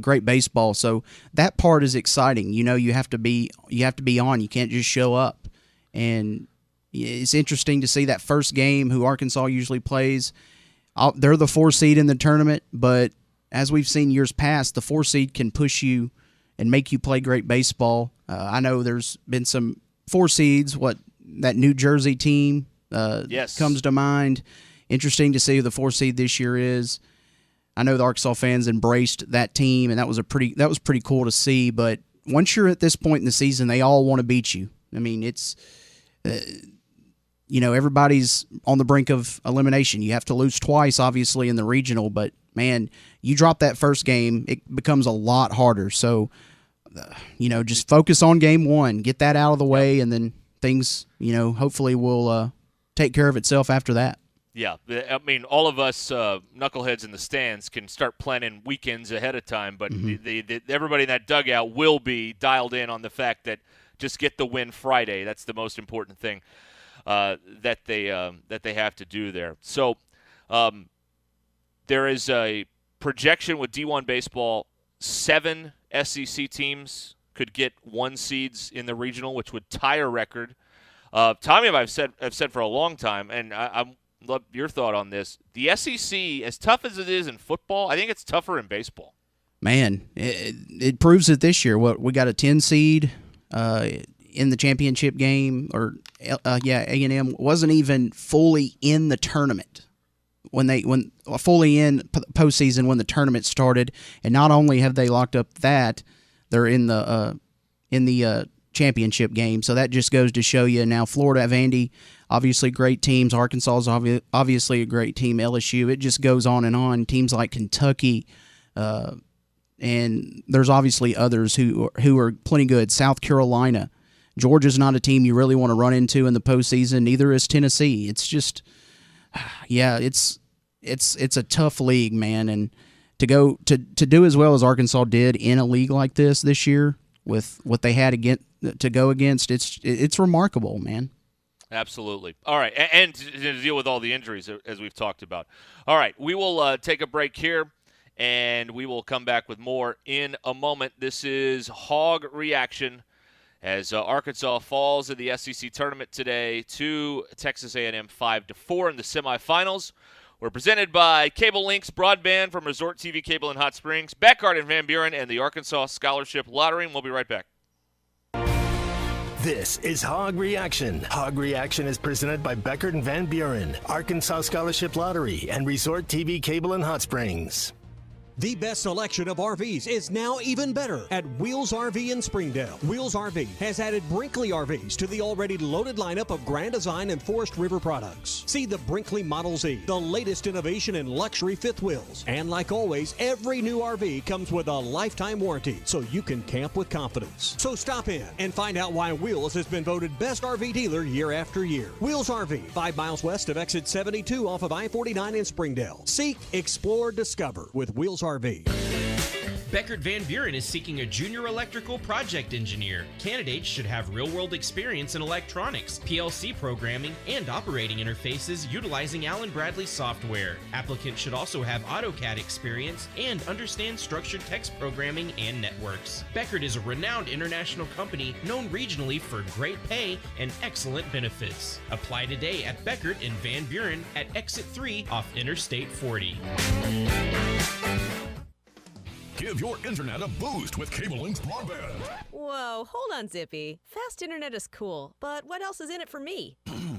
great baseball. So that part is exciting. You have to be on. You can't just show up. And it's interesting to see that first game, who Arkansas usually plays. They're the 4 seed in the tournament, but as we've seen years past, the 4 seed can push you and make you play great baseball. I know there's been some 4 seeds. That New Jersey team comes to mind. Interesting to see who the 4 seed this year is. I know the Arkansas fans embraced that team, and that was pretty cool to see. But once you're at this point in the season, they all want to beat you. I mean, it's everybody's on the brink of elimination. You have to lose twice, obviously, in the regional. But man, you drop that first game, it becomes a lot harder. So, just focus on game 1, get that out of the way, and then things, hopefully will take care of itself after that. Yeah, I mean, all of us knuckleheads in the stands can start planning weekends ahead of time, but everybody in that dugout will be dialed in on the fact that just get the win Friday. That's the most important thing that they have to do there. So there is a projection with D1 baseball, 7 SEC teams could get 1 seeds in the regional, which would tie a record. Tommy, I've said for a long time, and I love your thought on this. The SEC, as tough as it is in football, I think it's tougher in baseball. Man, it proves it this year. We got a 10 seed in the championship game, or A&M wasn't even fully in the tournament when fully in postseason when the tournament started. And not only have they locked up that, they're in the championship game. So that just goes to show you now. Florida, Vandy, obviously great teams. Arkansas is obviously a great team. LSU, it just goes on and on. Teams like Kentucky, and there's obviously others who are plenty good. South Carolina, Georgia's not a team you really want to run into in the postseason. Neither is Tennessee. It's just, it's a tough league, man. And to do as well as Arkansas did in a league like this year with what they had to go against, it's remarkable, man. Absolutely. All right, and to deal with all the injuries as we've talked about. All right, we will take a break here, and we will come back with more in a moment. This is Hog Reaction as Arkansas falls in the SEC tournament today to Texas A&M 5-4 in the semifinals. We're presented by Cable Links Broadband from Resort TV Cable in Hot Springs, Beckard and Van Buren, and the Arkansas Scholarship Lottery. And we'll be right back. This is Hog Reaction. Hog Reaction is presented by Beckard and Van Buren, Arkansas Scholarship Lottery, and Resort TV Cable in Hot Springs. The best selection of RVs is now even better at Wheels RV in Springdale. Wheels RV has added Brinkley RVs to the already loaded lineup of Grand Design and Forest River products. See the Brinkley Model Z, the latest innovation in luxury fifth wheels. And like always, every new RV comes with a lifetime warranty, so you can camp with confidence. So stop in and find out why Wheels has been voted best RV dealer year after year. Wheels RV, 5 miles west of exit 72 off of I-49 in Springdale. Seek, explore, discover with Wheels RV. Beckard Van Buren is seeking a junior electrical project engineer. Candidates should have real-world experience in electronics, PLC programming, and operating interfaces utilizing Allen Bradley software. Applicants should also have AutoCAD experience and understand structured text programming and networks. Beckard is a renowned international company known regionally for great pay and excellent benefits. Apply today at Beckard and Van Buren at Exit 3 off Interstate 40. Give your internet a boost with Cable Links Broadband. Whoa, hold on, Zippy. Fast internet is cool, but what else is in it for me?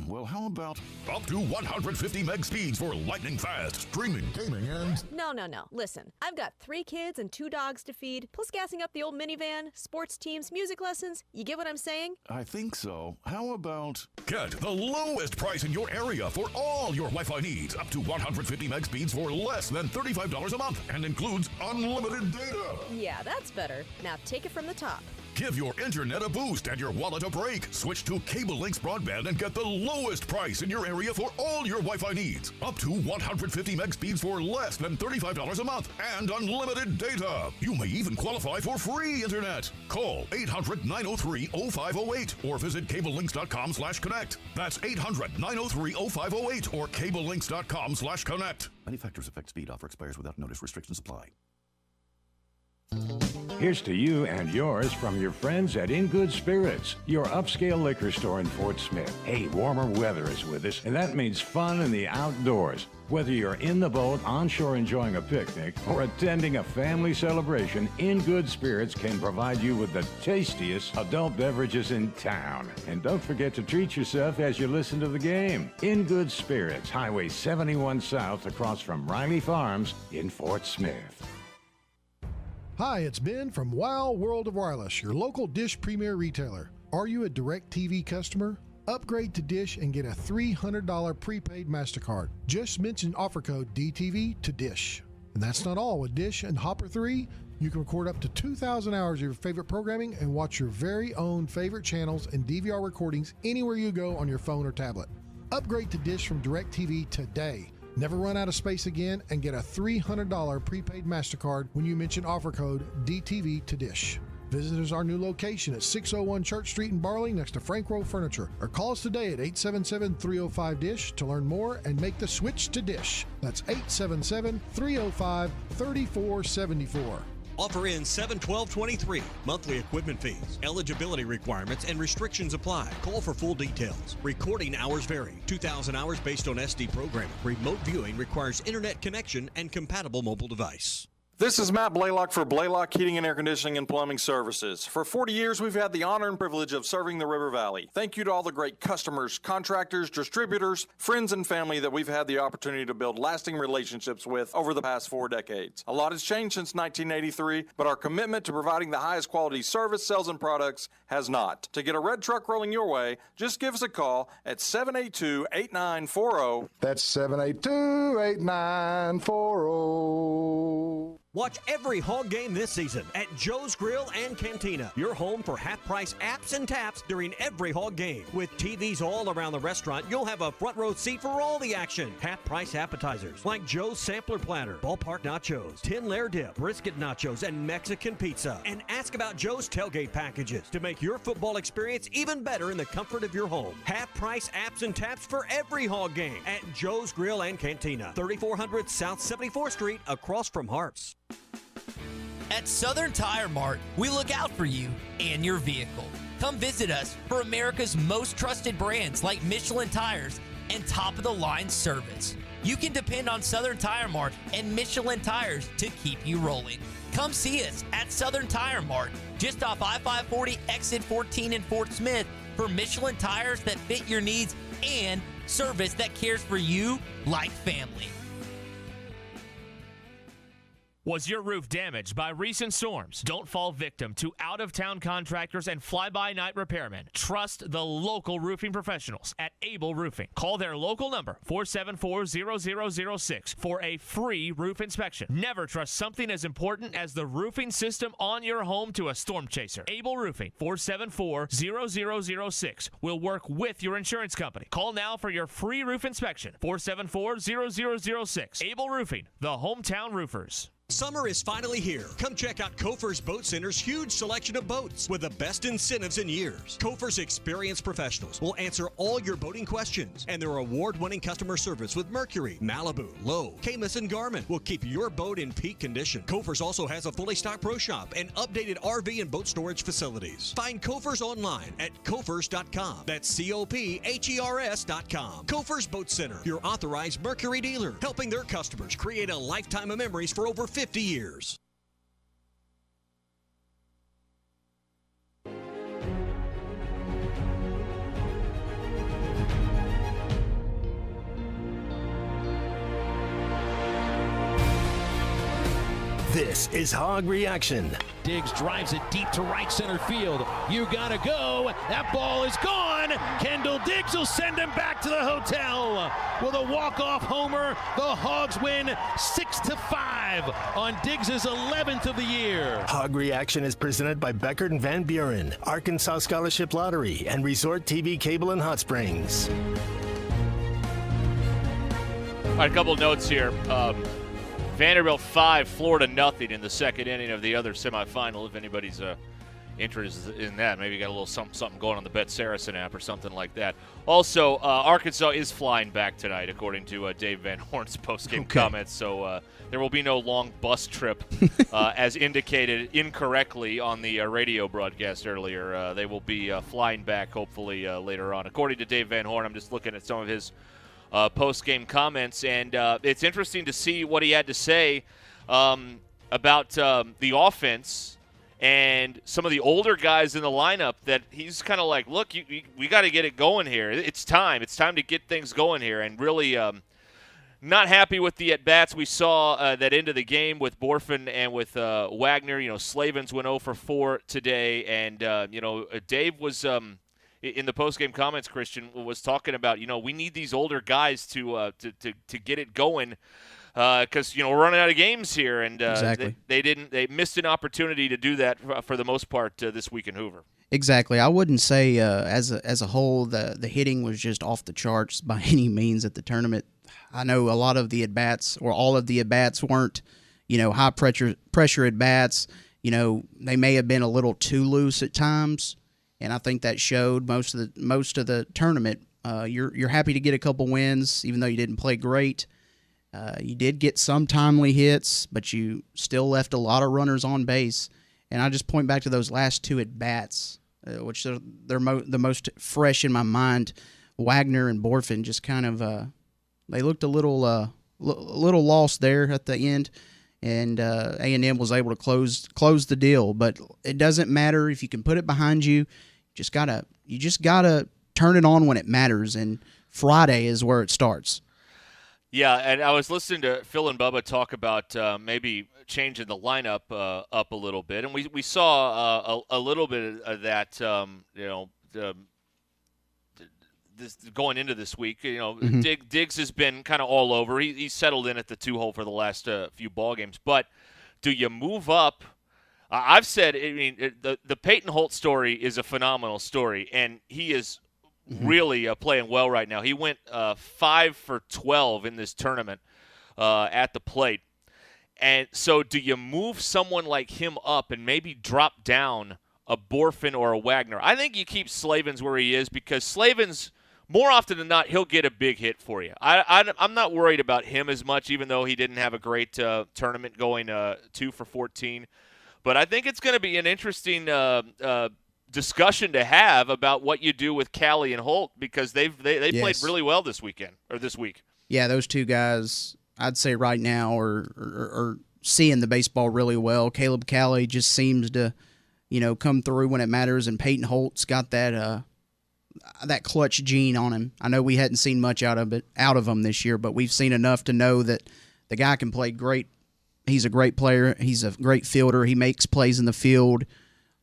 Well, how about up to 150 meg speeds for lightning fast streaming, gaming, and... No. Listen, I've got 3 kids and 2 dogs to feed, plus gassing up the old minivan, sports teams, music lessons. You get what I'm saying? I think so. How about... Get the lowest price in your area for all your Wi-Fi needs. Up to 150 meg speeds for less than $35 a month and includes unlimited data. Yeah, that's better. Now take it from the top. Give your internet a boost and your wallet a break. Switch to Cable Links Broadband and get the lowest price in your area for all your Wi-Fi needs. Up to 150 meg speeds for less than $35 a month and unlimited data. You may even qualify for free internet. Call 800-903-0508 or visit cablelinks.com/connect. That's 800-903-0508 or cablelinks.com/connect. Many factors affect speed. Offer expires without notice. Restrictions apply. Here's to you and yours from your friends at In Good Spirits, your upscale liquor store in Fort Smith. Hey, warmer weather is with us, and that means fun in the outdoors. Whether you're in the boat, onshore enjoying a picnic, or attending a family celebration, In Good Spirits can provide you with the tastiest adult beverages in town. And don't forget to treat yourself as you listen to the game. In Good Spirits, Highway 71 South across from Riley Farms in Fort Smith. Hi, it's Ben from Wow World of Wireless, your local Dish Premier retailer. Are you a DirecTV customer? Upgrade to Dish and get a $300 prepaid MasterCard. Just mention offer code DTV to Dish. And that's not all. With Dish and Hopper 3, you can record up to 2,000 hours of your favorite programming and watch your very own favorite channels and DVR recordings anywhere you go on your phone or tablet. Upgrade to Dish from DirecTV today. Never run out of space again and get a $300 prepaid MasterCard when you mention offer code DTV to Dish. Visit us our new location at 601 Church Street in Barling next to Frank Rowe Furniture, or call us today at 877-305-DISH to learn more and make the switch to Dish. That's 877-305-3474. Offer in 7/12/23. Monthly equipment fees, eligibility requirements, and restrictions apply. Call for full details. Recording hours vary. 2,000 hours based on SD programming. Remote viewing requires internet connection and compatible mobile device. This is Matt Blaylock for Blaylock Heating and Air Conditioning and Plumbing Services. For 40 years, we've had the honor and privilege of serving the River Valley. Thank you to all the great customers, contractors, distributors, friends, and family that we've had the opportunity to build lasting relationships with over the past 4 decades. A lot has changed since 1983, but our commitment to providing the highest quality service, sales, and products has not. To get a red truck rolling your way, just give us a call at 782-8940. That's 782-8940. Watch every Hog game this season at Joe's Grill and Cantina, your home for half-price apps and taps during every Hog game. With TVs all around the restaurant, you'll have a front row seat for all the action. Half-price appetizers like Joe's Sampler Platter, Ballpark Nachos, 10-layer dip, brisket nachos, and Mexican pizza. And ask about Joe's tailgate packages to make your football experience even better in the comfort of your home. Half-price apps and taps for every Hog game at Joe's Grill and Cantina, 3400 South 74th Street, across from Harps. At Southern Tire Mart, we look out for you and your vehicle. Come visit us for America's most trusted brands like Michelin tires and top-of-the-line service. You can depend on Southern Tire Mart and Michelin tires to keep you rolling. Come see us at Southern Tire Mart, just off I-540 exit 14 in Fort Smith, for Michelin tires that fit your needs and service that cares for you like family. Was your roof damaged by recent storms? Don't fall victim to out-of-town contractors and fly-by-night repairmen. Trust the local roofing professionals at Able Roofing. Call their local number, 474-0006, for a free roof inspection. Never trust something as important as the roofing system on your home to a storm chaser. Able Roofing, 474-0006, will work with your insurance company. Call now for your free roof inspection, 474-0006. Able Roofing, the hometown roofers. Summer is finally here. Come check out Kofer's Boat Center's huge selection of boats with the best incentives in years. Kofer's experienced professionals will answer all your boating questions, and their award-winning customer service with Mercury, Malibu, Lowe, Camus, and Garmin will keep your boat in peak condition. Kofer's also has a fully stocked pro shop and updated RV and boat storage facilities. Find Kofer's online at Kofers.com. That's Kophers.com. Kofer's Boat Center, your authorized Mercury dealer, helping their customers create a lifetime of memories for over 50 years. This is Hog Reaction. Diggs drives it deep to right center field. You gotta go. That ball is gone. Kendall Diggs will send him back to the hotel. With a walk-off homer, the Hogs win 6-5 on Diggs' 11th of the year. Hog Reaction is presented by Beckert and Van Buren, Arkansas Scholarship Lottery, and Resort TV Cable in Hot Springs. All right, a couple notes here. Vanderbilt 5, Florida nothing in the second inning of the other semifinal. If anybody's interested in that, maybe you got a little something going on the Bet Saracen app or something like that. Also, Arkansas is flying back tonight, according to Dave Van Horn's postgame comments. So there will be no long bus trip, as indicated incorrectly on the radio broadcast earlier. They will be flying back, hopefully, later on. According to Dave Van Horn, I'm just looking at some of his post-game comments, and it's interesting to see what he had to say about the offense and some of the older guys in the lineup, that he's kind of like, look, we got to get it going here. It's time to get things going here, and really not happy with the at-bats we saw that end of the game with Borfin and with Wagner. Slavens went 0 for 4 today, and Dave was in the post-game comments, Christian, was talking about, we need these older guys to get it going, because we're running out of games here, and exactly. they missed an opportunity to do that for the most part this week in Hoover. Exactly. I wouldn't say as a whole the hitting was just off the charts by any means at the tournament. I know a lot of the at-bats or all of the at-bats weren't, high pressure at-bats. They may have been a little too loose at times, and I think that showed most of the tournament. You're happy to get a couple wins, even though you didn't play great. You did get some timely hits, but you still left a lot of runners on base. And I just point back to those last two at-bats, which they're the most fresh in my mind. Wagner and Borfin just kind of they looked a little lost there at the end, and A&M was able to close the deal. But it doesn't matter if you can put it behind you. You just gotta turn it on when it matters, and Friday is where it starts. Yeah, and I was listening to Phil and Bubba talk about maybe changing the lineup up a little bit, and we saw a little bit of that. This going into this week, Mm-hmm. Diggs has been kind of all over. He's settled in at the 2-hole for the last few ball games. But do you move up? I've said, the Peyton Holt story is a phenomenal story, and he is really playing well right now. He went 5 for 12 in this tournament at the plate. And so do you move someone like him up and maybe drop down a Borfin or a Wagner? I think you keep Slavens where he is, because Slavens, more often than not, he'll get a big hit for you. I'm not worried about him as much, even though he didn't have a great tournament going 2 for 14. But I think it's going to be an interesting discussion to have about what you do with Callie and Holt, because they Yes. played really well this week. Yeah, those two guys, I'd say right now, are seeing the baseball really well. Caleb Callie just seems to, come through when it matters, and Peyton Holt's got that clutch gene on him. I know we hadn't seen much out of him this year, but we've seen enough to know that the guy can play great. He's a great player. He's a great fielder. He makes plays in the field.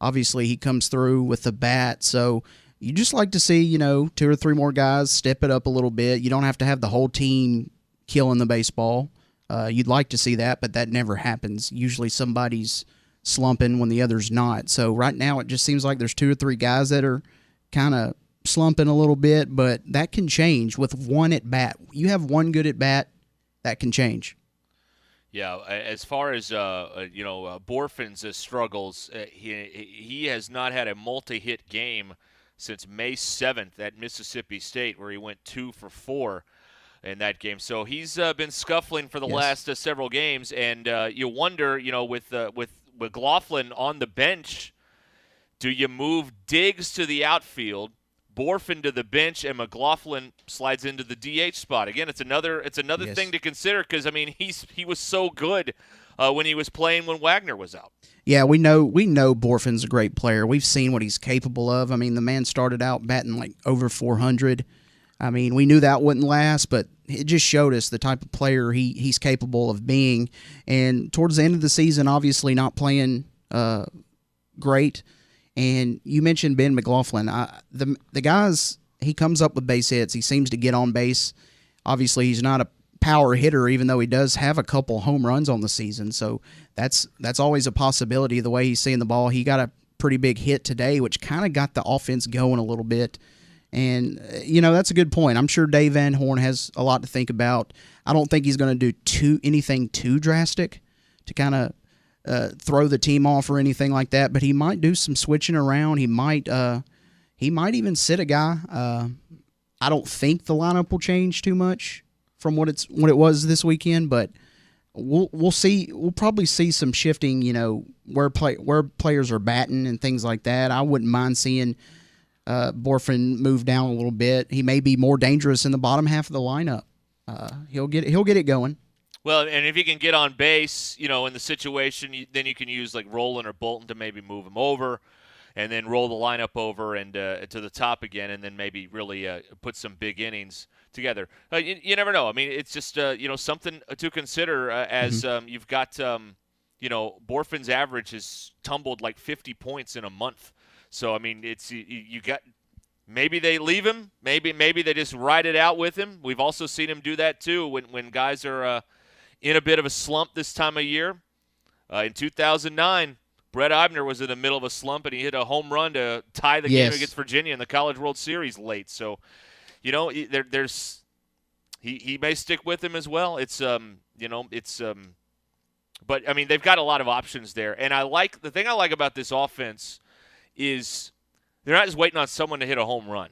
Obviously, he comes through with the bat. So you just like to see, 2 or 3 more guys step it up a little bit. You don't have to have the whole team killing the baseball. You'd like to see that, but that never happens. Usually somebody's slumping when the other's not. So right now it just seems like there's 2 or 3 guys that are kind of slumping a little bit, but that can change with one at bat. You have one good at bat, that can change. Yeah, as far as Borfin's struggles, he has not had a multi-hit game since May 7th at Mississippi State, where he went 2 for 4 in that game. So he's been scuffling for the last several games, and you wonder, with McLaughlin on the bench, do you move Diggs to the outfield, Borfin to the bench, and McLaughlin slides into the DH spot? Again, it's another thing to consider, because he was so good when he was playing when Wagner was out. Yeah, we know Borfin's a great player. We've seen what he's capable of. I mean, the man started out batting like over 400. I mean, we knew that wouldn't last, but it just showed us the type of player he's capable of being. And towards the end of the season, obviously not playing great. And you mentioned Ben McLaughlin. The guys, he comes up with base hits. He seems to get on base. Obviously, he's not a power hitter, even though he does have a couple home runs on the season. So that's always a possibility, the way he's seeing the ball. He got a pretty big hit today, which kind of got the offense going a little bit. And, that's a good point. I'm sure Dave Van Horn has a lot to think about. I don't think he's going to do anything too drastic to kind of throw the team off or anything like that, but he might do some switching around. He might even sit a guy. I don't think the lineup will change too much from what it was this weekend, but we'll see. We'll probably see some shifting, where players are batting and things like that. I wouldn't mind seeing Borfin move down a little bit. He may be more dangerous in the bottom half of the lineup. He'll get it going. Well, and if he can get on base, in the situation, then you can use like Rowland or Bolton to maybe move him over, and then roll the lineup over and to the top again, and then maybe really put some big innings together. You never know. I mean, it's just something to consider as you've got Borfin's average has tumbled like 50 points in a month. So I mean, it's you got. Maybe they leave him. Maybe they just ride it out with him. We've also seen him do that too when guys are in a bit of a slump this time of year. In 2009, Brett Eibner was in the middle of a slump, and he hit a home run to tie the game against Virginia in the College World Series late. So, there's he may stick with him as well. It's but I mean they've got a lot of options there, and the thing I like about this offense is they're not just waiting on someone to hit a home run.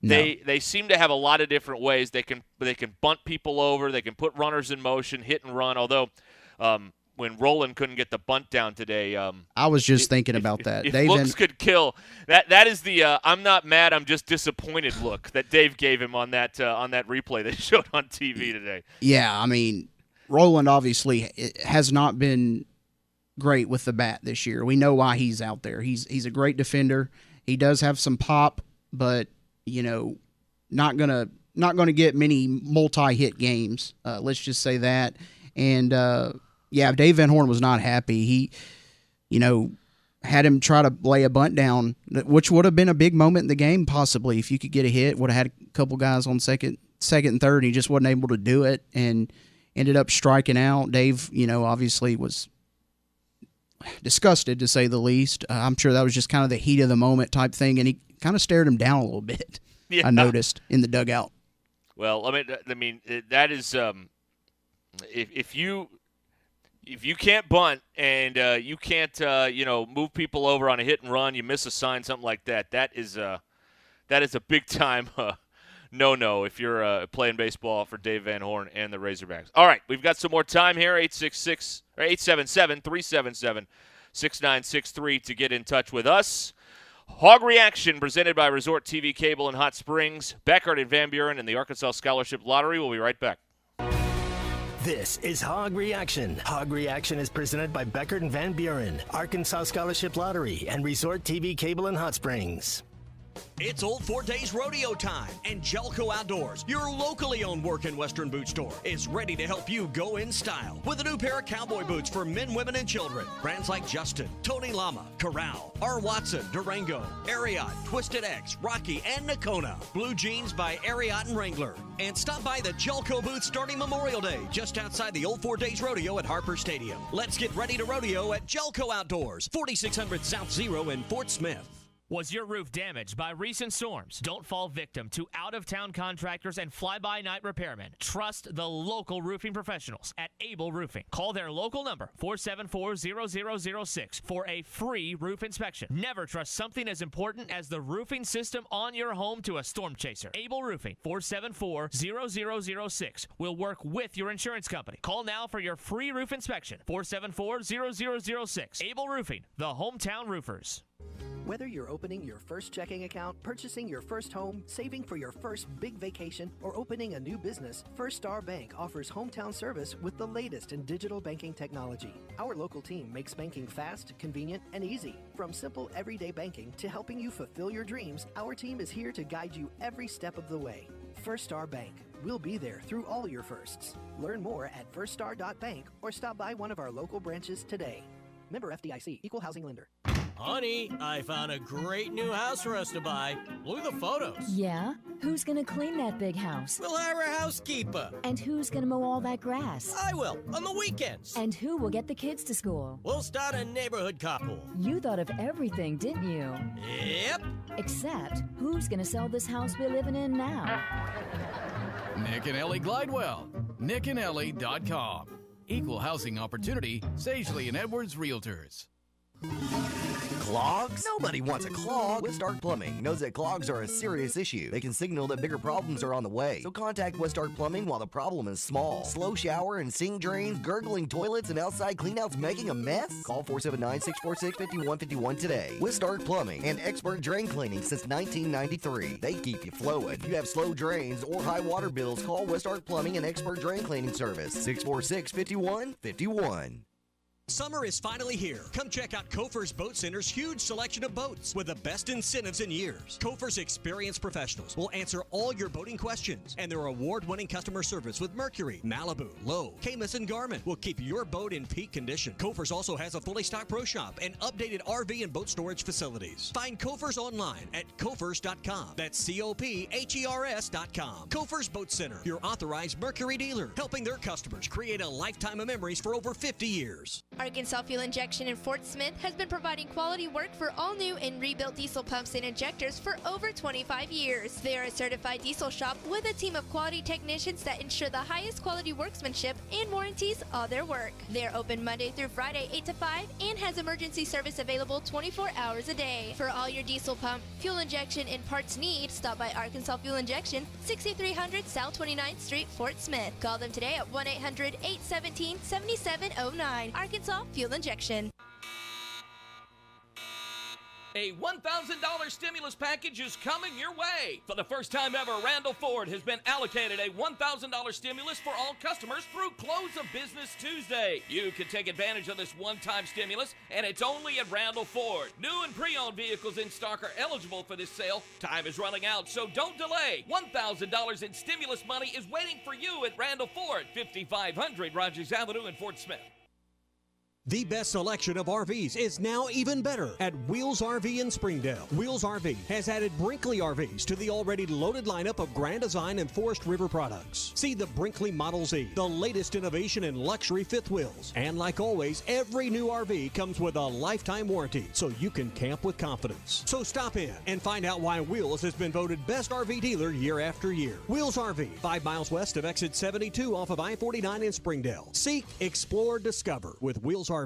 No. They seem to have a lot of different ways they can bunt people over, they can put runners in motion, hit and run. Although when Roland couldn't get the bunt down today, I was just thinking about that. If Dave looks could kill. That is the I'm not mad, I'm just disappointed look that Dave gave him on that replay they showed on TV today. Yeah, I mean, Roland obviously has not been great with the bat this year. We know why he's out there. He's a great defender. He does have some pop, but not gonna get many multi-hit games. Let's just say that. And Dave Van Horn was not happy. He, had him try to lay a bunt down, which would have been a big moment in the game possibly if you could get a hit. Would have had a couple guys on second and third. And he just wasn't able to do it and ended up striking out. Dave, obviously was disgusted to say the least. I'm sure that was just kind of the heat of the moment type thing, and he kind of stared him down a little bit. Yeah. I noticed in the dugout. Well, I mean that is if you can't bunt and you can't move people over on a hit and run, you miss a sign, something like that. That is a big time no if you're playing baseball for Dave Van Horn and the Razorbacks. All right, we've got some more time here. 877-377-6963 to get in touch with us. Hog Reaction presented by Resort TV Cable in Hot Springs. Beckert and Van Buren and the Arkansas Scholarship Lottery. We'll be right back. This is Hog Reaction. Hog Reaction is presented by Beckert and Van Buren, Arkansas Scholarship Lottery, and Resort TV Cable in Hot Springs. It's Old Fort Days rodeo time, and Jelco Outdoors, your locally owned work in Western boot store, is ready to help you go in style with a new pair of cowboy boots for men, women, and children. Brands like Justin, Tony Lama, Corral, R. Watson, Durango, Ariat, Twisted X, Rocky, and Nakona. Blue jeans by Ariat and Wrangler. And stop by the Jelco booth starting Memorial Day, just outside the Old Fort Days Rodeo at Harper Stadium. Let's get ready to rodeo at Jelco Outdoors, 4600 South Zero in Fort Smith. Was your roof damaged by recent storms? Don't fall victim to out-of-town contractors and fly-by-night repairmen. Trust the local roofing professionals at Able Roofing. Call their local number, 474-0006, for a free roof inspection. Never trust something as important as the roofing system on your home to a storm chaser. Able Roofing, 474-0006, will work with your insurance company. Call now for your free roof inspection, 474-0006. Able Roofing, the hometown roofers. Whether you're opening your first checking account, purchasing your first home, saving for your first big vacation, or opening a new business, First Star Bank offers hometown service with the latest in digital banking technology. Our local team makes banking fast, convenient, and easy. From simple everyday banking to helping you fulfill your dreams, our team is here to guide you every step of the way. First Star Bank. We'll be there through all your firsts. Learn more at firststar.bank or stop by one of our local branches today. Member FDIC, Equal Housing Lender. Honey, I found a great new house for us to buy. Look at the photos. Yeah? Who's gonna clean that big house? We'll hire a housekeeper. And who's gonna mow all that grass? I will, on the weekends. And who will get the kids to school? We'll start a neighborhood carpool. You thought of everything, didn't you? Yep. Except, who's gonna sell this house we're living in now? Nick and Ellie Glidewell. nickandellie.com. Equal housing opportunity, Sagely and Edwards Realtors. Clogs? Nobody wants a clog. Westark Plumbing knows that clogs are a serious issue. They can signal that bigger problems are on the way. So contact Westark Plumbing while the problem is small. Slow shower and sink drains, gurgling toilets, and outside cleanouts making a mess? Call 479-646-5151 today. Westark Plumbing and expert drain cleaning since 1993. They keep you flowing. If you have slow drains or high water bills, call Westark Plumbing and expert drain cleaning service. 646-5151. Summer is finally here. Come check out Kofer's Boat Center's huge selection of boats with the best incentives in years. Kofer's experienced professionals will answer all your boating questions, and their award-winning customer service with Mercury, Malibu, Lowe, Camus, and Garmin will keep your boat in peak condition. Kofer's also has a fully stocked pro shop and updated RV and boat storage facilities. Find Kofer's online at Kofer's.com. That's COPHERS.com. Kofer's Boat Center, your authorized Mercury dealer, helping their customers create a lifetime of memories for over 50 years. Arkansas Fuel Injection in Fort Smith has been providing quality work for all new and rebuilt diesel pumps and injectors for over 25 years. They are a certified diesel shop with a team of quality technicians that ensure the highest quality workmanship and warranties all their work. They are open Monday through Friday 8 to 5 and has emergency service available 24 hours a day. For all your diesel pump, fuel injection, and parts need, stop by Arkansas Fuel Injection, 6300 South 29th Street, Fort Smith. Call them today at 1-800-817-7709. Arkansas Fuel Injection. A $1,000 stimulus package is coming your way. For the first time ever, Randall Ford has been allocated a $1,000 stimulus for all customers through close of business Tuesday. You can take advantage of this one-time stimulus, and it's only at Randall Ford. New and pre-owned vehicles in stock are eligible for this sale. Time is running out, so don't delay. $1,000 in stimulus money is waiting for you at Randall Ford, 5500 Rogers Avenue in Fort Smith. The best selection of RVs is now even better at Wheels RV in Springdale. Wheels RV has added Brinkley RVs to the already loaded lineup of Grand Design and Forest River products. See the Brinkley Model Z, the latest innovation in luxury fifth wheels. And like always, every new RV comes with a lifetime warranty, so you can camp with confidence. So stop in and find out why Wheels has been voted best RV dealer year after year. Wheels RV, 5 miles west of exit 72 off of I-49 in Springdale. Seek, explore, discover with Wheels RV.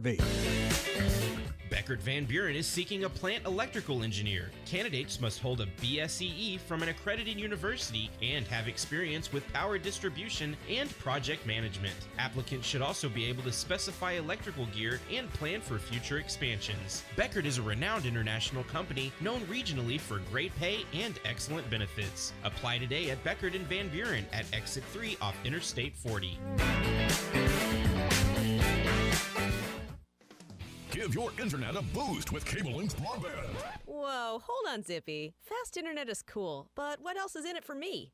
Beckert Van Buren is seeking a plant electrical engineer. Candidates must hold a BSEE from an accredited university and have experience with power distribution and project management. Applicants should also be able to specify electrical gear and plan for future expansions. Beckert is a renowned international company known regionally for great pay and excellent benefits. Apply today at Beckert and Van Buren at Exit 3 off Interstate 40. Give your internet a boost with Cable Link's broadband. Whoa, hold on, Zippy. Fast internet is cool, but what else is in it for me?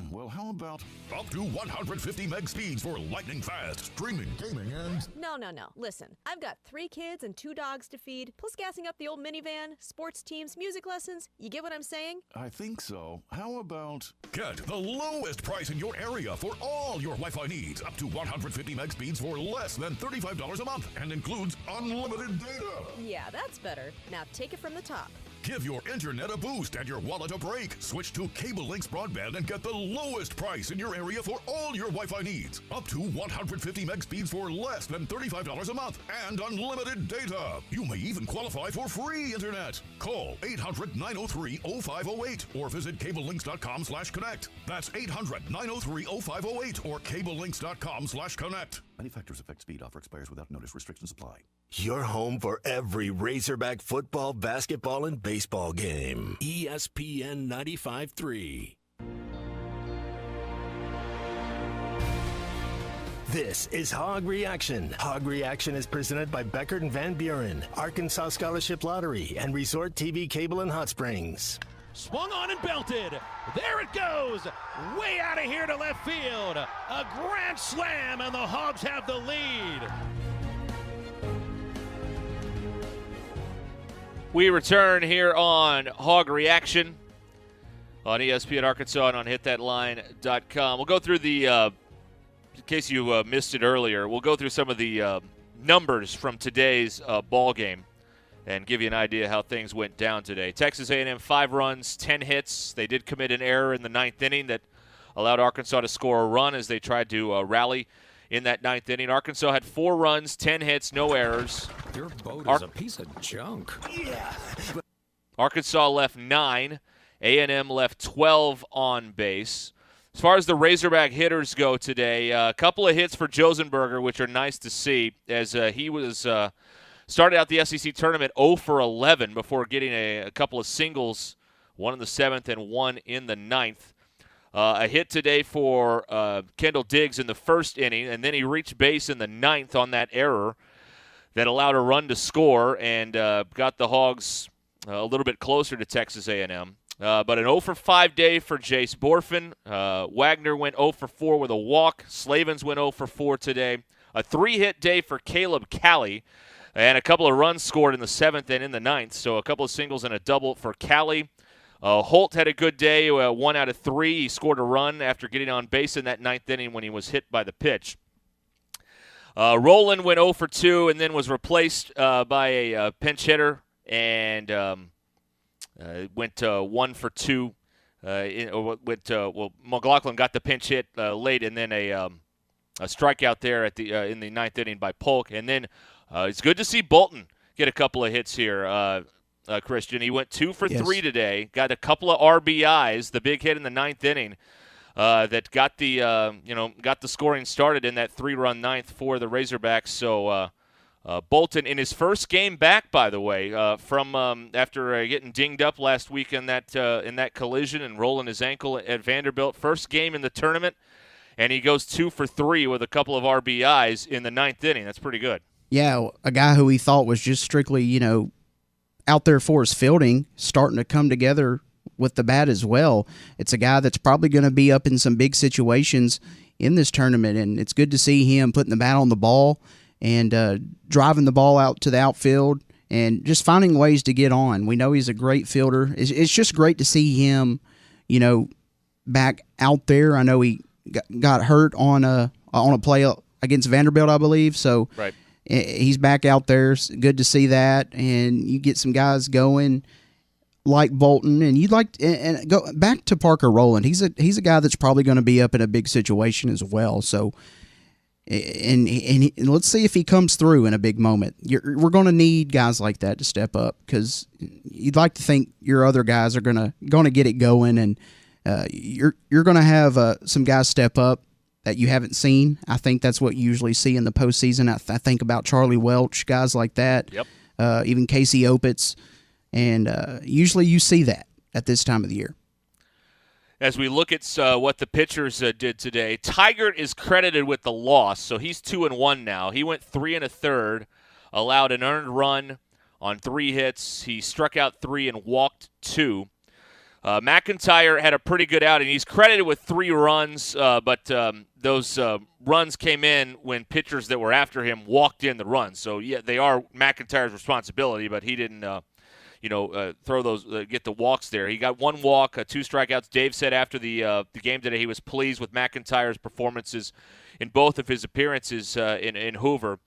Well, how about up to 150 meg speeds for lightning fast streaming, gaming, and... No. Listen, I've got 3 kids and 2 dogs to feed, plus gassing up the old minivan, sports teams, music lessons. You get what I'm saying? I think so. How about... Get the lowest price in your area for all your Wi-Fi needs. Up to 150 meg speeds for less than $35 a month and includes unlimited data. Yeah, that's better. Now take it from the top. Give your internet a boost and your wallet a break. Switch to Cable Link's broadband and get the lowest price in your area for all your Wi-Fi needs. Up to 150 meg speeds for less than $35 a month and unlimited data. You may even qualify for free internet. Call 800-903-0508 or visit cablelinks.com/connect. That's 800-903-0508 or cablelinks.com/connect. Many factors affect speed. Offer expires without notice. Restrictions apply. Your home for every Razorback football, basketball, and baseball game. ESPN 95.3. This is Hog Reaction. Hog Reaction is presented by Beckert and Van Buren, Arkansas Scholarship Lottery, and Resort TV Cable in Hot Springs. Swung on and belted. There it goes. Way out of here to left field. A grand slam, and the Hogs have the lead. We return here on Hog Reaction on ESPN Arkansas and on hitthatline.com. We'll go through the, in case you missed it earlier, we'll go through some of the numbers from today's ball game and give you an idea how things went down today. Texas A&M 5 runs, 10 hits. They did commit an error in the 9th inning that allowed Arkansas to score a run as they tried to rally in that 9th inning. Arkansas had 4 runs, 10 hits, no errors. Your boat is a piece of junk. Yeah. Arkansas left 9. A&M left 12 on base. As far as the Razorback hitters go today, a couple of hits for Josenberger, which are nice to see, as he was started out the SEC tournament 0 for 11 before getting a couple of singles, one in the 7th and one in the 9th. A hit today for Kendall Diggs in the 1st inning, and then he reached base in the 9th on that error that allowed a run to score and got the Hogs a little bit closer to Texas A&M. But an 0 for 5 day for Jace Borfin. Wagner went 0 for 4 with a walk. Slavens went 0 for 4 today. A 3-hit day for Caleb Cali. And a couple of runs scored in the 7th and in the 9th. So a couple of singles and a double for Cali. Holt had a good day, 1 out of 3. He scored a run after getting on base in that 9th inning when he was hit by the pitch. Roland went 0 for 2 and then was replaced by a pinch hitter and went 1 for 2. McLaughlin got the pinch hit late and then a strikeout there at the in the ninth inning by Polk. And then it's good to see Bolton get a couple of hits here, Christian. He went 2 for 3 today, got a couple of RBIs, the big hit in the ninth inning. That got the got the scoring started in that 3-run ninth for the Razorbacks. So Bolton in his first game back, by the way, from after getting dinged up last week in that collision and rolling his ankle at Vanderbilt. First game in the tournament, and he goes 2 for 3 with a couple of RBIs in the ninth inning. That's pretty good. Yeah, a guy who he thought was just strictly out there for his fielding, starting to come together with the bat as well. It's a guy that's probably going to be up in some big situations in this tournament, and it's good to see him putting the bat on the ball and driving the ball out to the outfield and just finding ways to get on. We know he's a great fielder. It's just great to see him, back out there. I know he got hurt on a play against Vanderbilt, I believe, so right. He's back out there. It's good to see that, and you get some guys going like Bolton, and you'd like and go back to Parker Rowland. He's a guy that's probably going to be up in a big situation as well. So, and let's see if he comes through in a big moment. We're going to need guys like that to step up because you'd like to think your other guys are going to get it going, and you're going to have some guys step up that you haven't seen. I think that's what you usually see in the postseason. I think about Charlie Welch, guys like that. Yep. Even Casey Opitz. And usually you see that at this time of the year. As we look at what the pitchers did today, Tigert is credited with the loss, so he's 2-1 now. He went 3 1/3, allowed an earned run on 3 hits. He struck out 3 and walked 2. McIntyre had a pretty good outing. He's credited with 3 runs, but those runs came in when pitchers that were after him walked in the runs. So, yeah, they are McIntyre's responsibility, but he didn't throw those, get the walks there. He got 1 walk, 2 strikeouts. Dave said after the game today he was pleased with McIntyre's performances in both of his appearances in Hoover.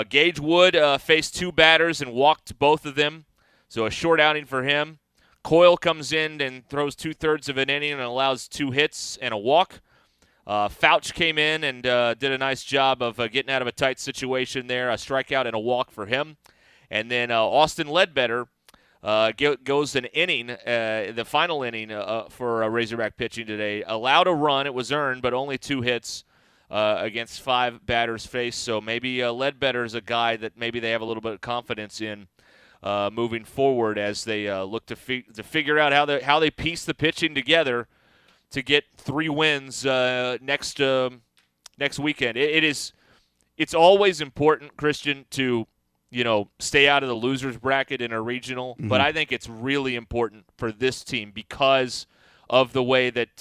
Gage Wood faced 2 batters and walked both of them, so a short outing for him. Coyle comes in and throws 2/3 of an inning and allows 2 hits and a walk. Fouch came in and did a nice job of getting out of a tight situation there, a strikeout and a walk for him. And then Austin Ledbetter goes an inning, the final inning for Razorback pitching today. Allowed a run. It was earned, but only 2 hits against 5 batters faced. So maybe Ledbetter is a guy that maybe they have a little bit of confidence in moving forward as they look to figure out how they piece the pitching together to get 3 wins next weekend. It's always important, Christian, to stay out of the losers bracket in a regional. Mm-hmm. But I think it's really important for this team because of the way that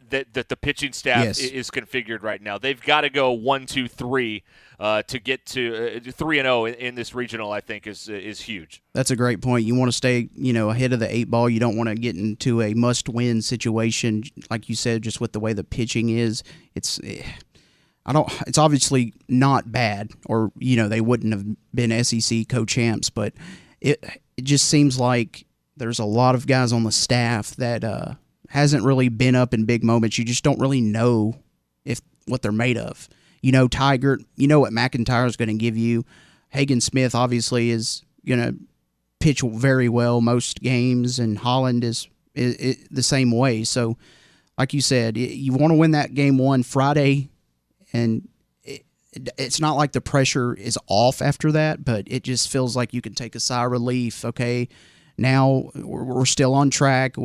that the pitching staff is configured right now. They've got to go 1-2-3 to get to 3-0 in this regional. I think is huge. That's a great point. You want to stay ahead of the 8 ball. You don't want to get into a must-win situation, like you said, just with the way the pitching is. It's obviously not bad, or they wouldn't have been SEC co-champs, but it just seems like there's a lot of guys on the staff that hasn't really been up in big moments. You just don't really know what they're made of. Tigert, what McIntyre is going to give you. Hagen Smith obviously is going to pitch very well most games, and Holland is the same way. So, like you said, you want to win that game 1 Friday. And it's not like the pressure is off after that, but it just feels like you can take a sigh of relief. Okay, now we're still on track.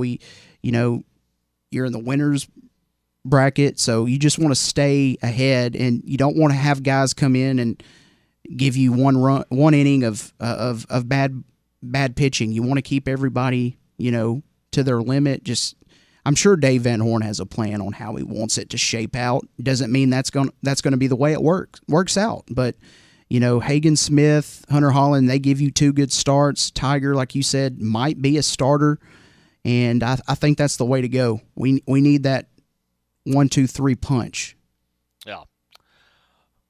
You're in the winners bracket, so you just want to stay ahead, and you don't want to have guys come in and give you one inning of bad pitching. You want to keep everybody to their limit. I'm sure Dave Van Horn has a plan on how he wants it to shape out. Doesn't mean that's going to be the way it works out. But, Hagen Smith, Hunter Holland, they give you 2 good starts. Tiger, like you said, might be a starter. And I think that's the way to go. We need that 1-2-3 punch. Yeah.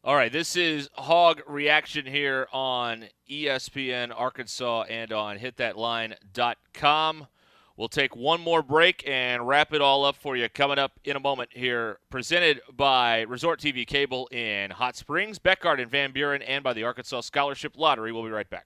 All right, this is Hog Reaction here on ESPN Arkansas and on hitthatline.com. We'll take one more break and wrap it all up for you coming up in a moment here, presented by Resort TV Cable in Hot Springs, Beckard and Van Buren, and by the Arkansas Scholarship Lottery. We'll be right back.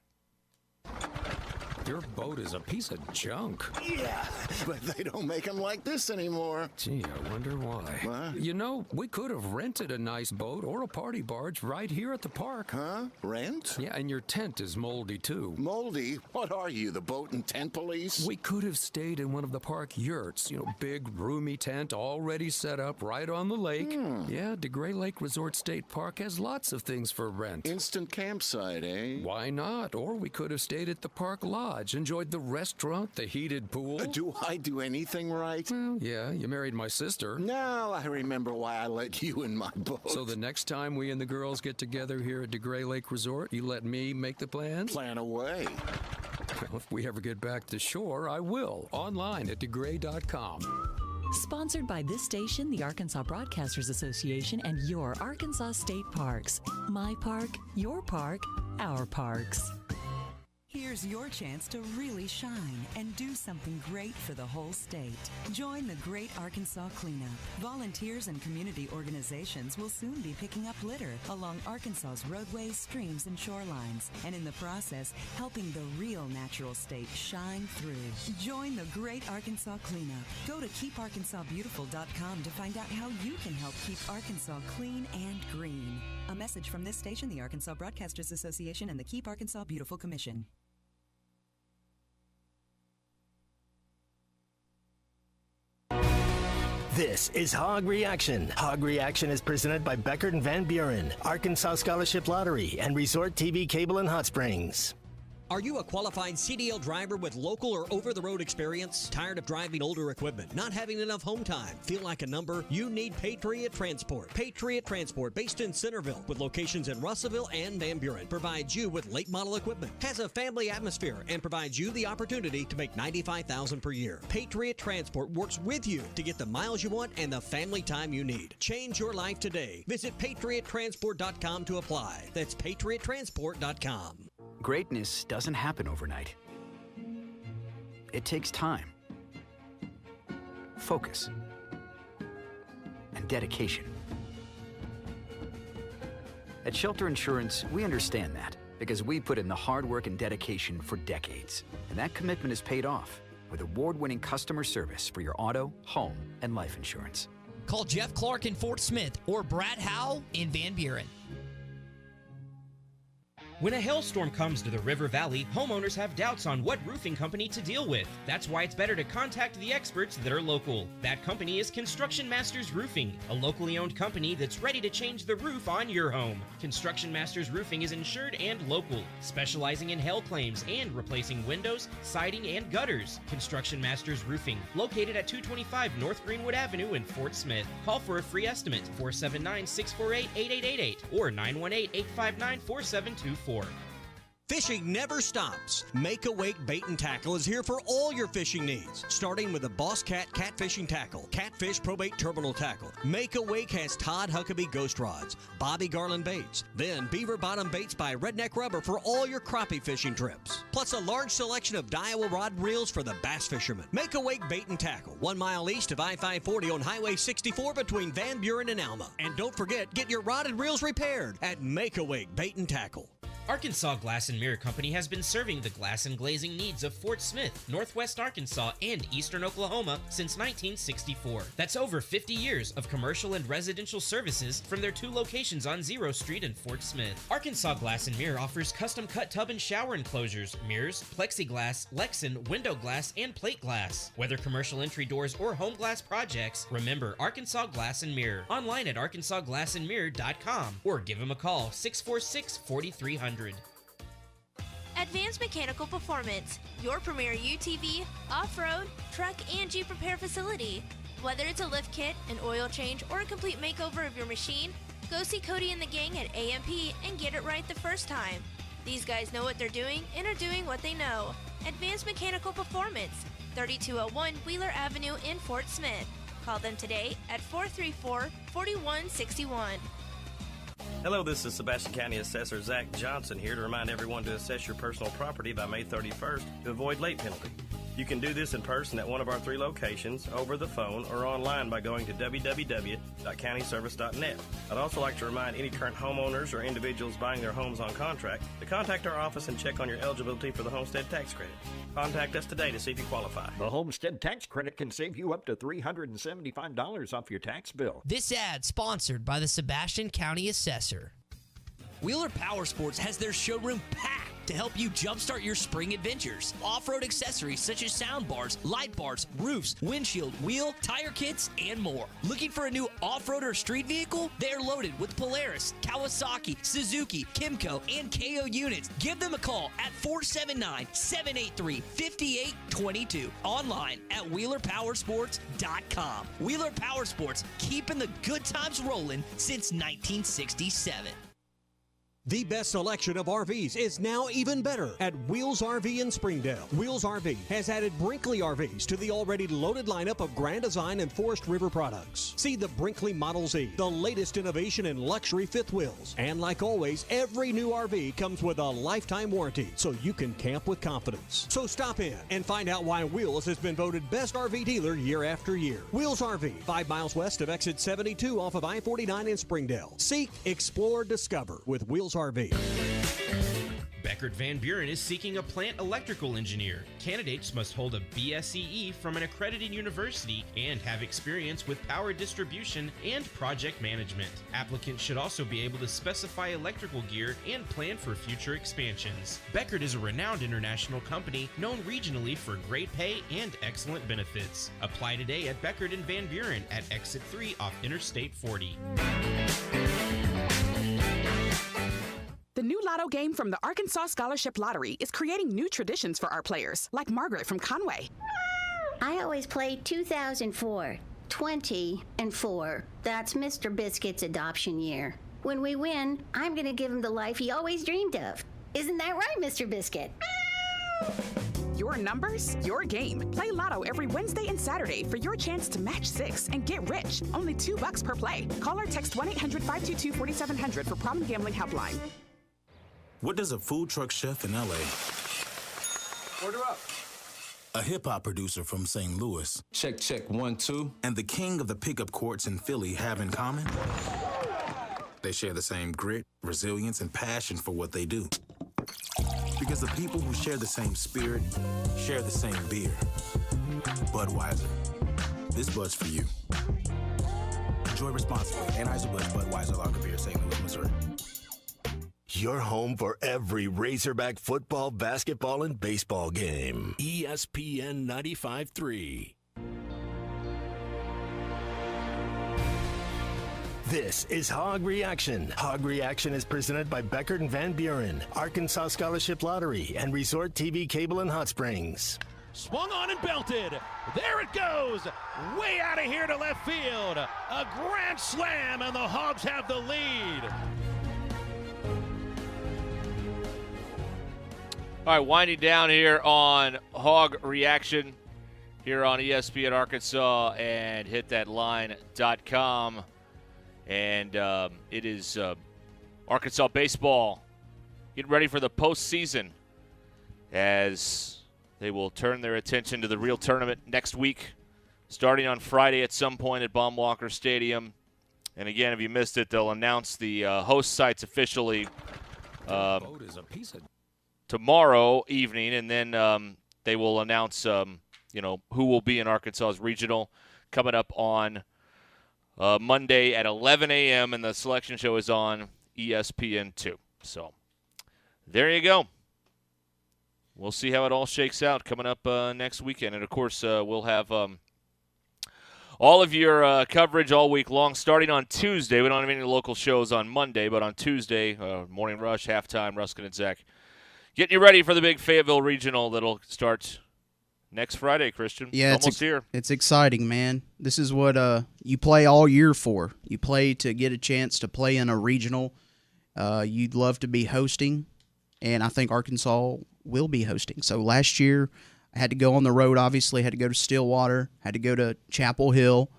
Your boat is a piece of junk. Yeah, but they don't make them like this anymore. Gee, I wonder why. What? You know, we could have rented a nice boat or a party barge right here at the park. Huh? Rent? Yeah, and your tent is moldy, too. Moldy? What are you, the boat and tent police? We could have stayed in one of the park yurts. You know, big, roomy tent already set up right on the lake. Yeah, DeGray Lake Resort State Park has lots of things for rent. Instant campsite, eh? Why not? Or we could have stayed at the park lodge. Enjoyed the restaurant, the heated pool. Do I do anything right? Well, yeah, you married my sister. Now I remember why I let you in my boat. So the next time we and the girls get together here at DeGray Lake Resort, you let me make the plans? Plan away. Well, if we ever get back to shore, I will. Online at DeGray.com. Sponsored by this station, the Arkansas Broadcasters Association, and your Arkansas State Parks. My park, your park, our parks. Here's your chance to really shine and do something great for the whole state. Join the Great Arkansas Cleanup. Volunteers and community organizations will soon be picking up litter along Arkansas's roadways, streams, and shorelines, and in the process, helping the real natural state shine through. Join the Great Arkansas Cleanup. Go to keeparkansasbeautiful.com to find out how you can help keep Arkansas clean and green. A message from this station, the Arkansas Broadcasters Association, and the Keep Arkansas Beautiful Commission. This is Hog Reaction. Hog Reaction is presented by Beckard and Van Buren, Arkansas Scholarship Lottery, and Resort TV Cable in Hot Springs. Are you a qualified CDL driver with local or over-the-road experience? Tired of driving older equipment? Not having enough home time? Feel like a number? You need Patriot Transport. Patriot Transport, based in Centerville, with locations in Russellville and Van Buren, provides you with late model equipment, has a family atmosphere, and provides you the opportunity to make $95,000 per year. Patriot Transport works with you to get the miles you want and the family time you need. Change your life today. Visit PatriotTransport.com to apply. That's PatriotTransport.com. Greatness doesn't happen overnight. It takes time, focus, and dedication. At Shelter Insurance, we understand that because we put in the hard work and dedication for decades. And that commitment is paid off with award-winning customer service for your auto, home, and life insurance. Call Jeff Clark in Fort Smith or Brad Howell in Van Buren. When a hailstorm comes to the River Valley, homeowners have doubts on what roofing company to deal with. That's why it's better to contact the experts that are local. That company is Construction Masters Roofing, a locally owned company that's ready to change the roof on your home. Construction Masters Roofing is insured and local, specializing in hail claims and replacing windows, siding, and gutters. Construction Masters Roofing, located at 225 North Greenwood Avenue in Fort Smith. Call for a free estimate, 479-648-8888 or 918-859-4724. Fishing never stops. Make a Wake Bait and Tackle is here for all your fishing needs, starting with the Boss Cat Catfishing Tackle, Catfish Probate Terminal Tackle. Make a Wake has Todd Huckabee Ghost Rods, Bobby Garland Baits, then Beaver Bottom Baits by Redneck Rubber for all your crappie fishing trips, plus a large selection of Daiwa rod and reels for the bass fishermen. Make a Wake Bait and Tackle, 1 mile east of I-540 on Highway 64 between Van Buren and Alma. And don't forget, get your rod and reels repaired at Make a Wake Bait and Tackle. Arkansas Glass and Mirror Company has been serving the glass and glazing needs of Fort Smith, Northwest Arkansas, and Eastern Oklahoma since 1964. That's over 50 years of commercial and residential services from their 2 locations on Zero Street in Fort Smith. Arkansas Glass and Mirror offers custom cut tub and shower enclosures, mirrors, plexiglass, Lexan, window glass, and plate glass. Whether commercial entry doors or home glass projects, remember Arkansas Glass and Mirror. Online at arkansasglassandmirror.com or give them a call, 646-4300. Advanced Mechanical Performance, your premier UTV, off-road, truck, and Jeep repair facility. Whether it's a lift kit, an oil change, or a complete makeover of your machine, go see Cody and the gang at AMP and get it right the first time. These guys know what they're doing and are doing what they know. Advanced Mechanical Performance, 3201 Wheeler Avenue in Fort Smith. Call them today at 434-4161. Hello, this is Sebastian County Assessor Zach Johnson here to remind everyone to assess your personal property by May 31st to avoid late penalty. You can do this in person at one of our 3 locations, over the phone, or online by going to www.countyservice.net. I'd also like to remind any current homeowners or individuals buying their homes on contract to contact our office and check on your eligibility for the homestead tax credit. Contact us today to see if you qualify. The homestead tax credit can save you up to $375 off your tax bill. This ad sponsored by the Sebastian County Assessor. Wheeler Power Sports has their showroom packed to help you jumpstart your spring adventures. Off-road accessories such as sound bars, light bars, roofs, windshield, wheel, tire kits, and more. Looking for a new off-road or street vehicle? They are loaded with Polaris, Kawasaki, Suzuki, Kimco, and KO units. Give them a call at 479-783-5822. Online at WheelerPowersports.com. Wheeler Power Sports, keeping the good times rolling since 1967. The best selection of RVs is now even better at Wheels RV in Springdale. Wheels RV has added Brinkley RVs to the already loaded lineup of Grand Design and Forest River products. See the Brinkley Model Z, the latest innovation in luxury fifth wheels. And like always, every new RV comes with a lifetime warranty, so you can camp with confidence. So stop in and find out why Wheels has been voted best RV dealer year after year. Wheels RV, 5 miles west of exit 72 off of I-49 in Springdale. Seek, explore, discover with Wheels RV. Beckert Van Buren is seeking a plant electrical engineer. Candidates must hold a BSEE from an accredited university and have experience with power distribution and project management. Applicants should also be able to specify electrical gear and plan for future expansions. Beckert is a renowned international company known regionally for great pay and excellent benefits. Apply today at Beckert and Van Buren at Exit 3 off Interstate 40. The new lotto game from the Arkansas Scholarship Lottery is creating new traditions for our players, like Margaret from Conway. I always played 2004, 20 and 4. That's Mr. Biscuit's adoption year. When we win, I'm going to give him the life he always dreamed of. Isn't that right, Mr. Biscuit? Your numbers, your game. Play Lotto every Wednesday and Saturday for your chance to match 6 and get rich. Only $2 per play. Call or text 1-800-522-4700 for Problem Gambling Helpline. What does a food truck chef in L.A., order up, a hip-hop producer from St. Louis, check 1 2, and the king of the pickup courts in Philly have in common? They share the same grit, resilience, and passion for what they do. Because the people who share the same spirit share the same beer. Budweiser. This Bud's for you. Enjoy responsibly. Anheuser-Busch Budweiser Lager Beer, St. Louis, Missouri. Your home for every Razorback football, basketball, and baseball game. ESPN 95.3. This is Hog Reaction. Hog Reaction is presented by Beckert and Van Buren, Arkansas Scholarship Lottery, and Resort TV Cable in Hot Springs. Swung on and belted. There it goes. Way out of here to left field. A grand slam, and the Hogs have the lead. All right, winding down here on Hog Reaction here on ESPN Arkansas and hitthatline.com. And it is Arkansas baseball getting ready for the postseason as they will turn their attention to the real tournament next week, starting on Friday at some point at Baum-Walker Stadium. And again, if you missed it, they'll announce the host sites officially tomorrow evening, and then they will announce who will be in Arkansas's regional coming up on Monday at 11 a.m., and the selection show is on ESPN2. So there you go. We'll see how it all shakes out coming up next weekend. And, of course, we'll have all of your coverage all week long starting on Tuesday. We don't have any local shows on Monday, but on Tuesday, Morning Rush, Halftime, Ruskin and Zach, getting you ready for the big Fayetteville Regional that'll start next Friday, Christian. Yeah, almost here. It's exciting, man. This is what you play all year for. You play to get a chance to play in a regional. You'd love to be hosting, and I think Arkansas will be hosting. So last year, I had to go on the road, obviously, had to go to Stillwater, had to go to Chapel Hill,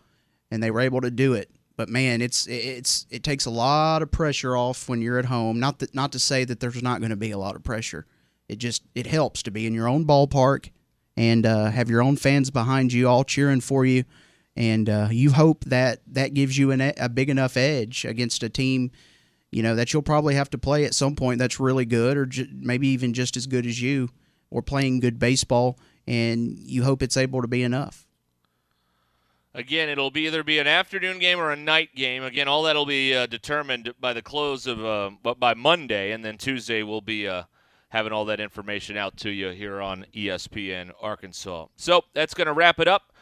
and they were able to do it. But man, it takes a lot of pressure off when you're at home. Not to say that there's not going to be a lot of pressure. It helps to be in your own ballpark and have your own fans behind you, all cheering for you, and you hope that gives you a big enough edge against a team, that you'll probably have to play at some point that's really good, or maybe even just as good as you, or playing good baseball, and you hope it's able to be enough. Again, it'll either be an afternoon game or a night game. Again, all that will be determined by the close of by Monday, and then Tuesday we'll be having all that information out to you here on ESPN Arkansas. So that's going to wrap it up.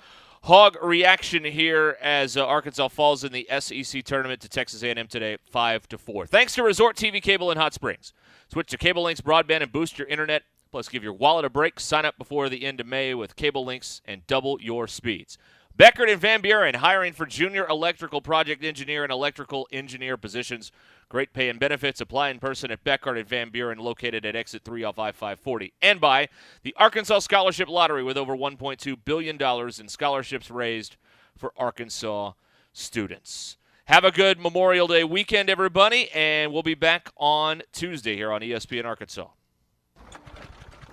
Hog reaction here as Arkansas falls in the SEC tournament to Texas A&M today, 5-4. Thanks to Resort TV Cable in Hot Springs. Switch to Cable Links broadband and boost your internet. Plus, give your wallet a break. Sign up before the end of May with Cable Links and double your speeds. Beckert and Van Buren hiring for junior electrical project engineer and electrical engineer positions. Great pay and benefits. Apply in person at Beckert and Van Buren, located at exit 3 off I-540. And by the Arkansas Scholarship Lottery, with over $1.2 billion in scholarships raised for Arkansas students. Have a good Memorial Day weekend, everybody, and we'll be back on Tuesday here on ESPN Arkansas.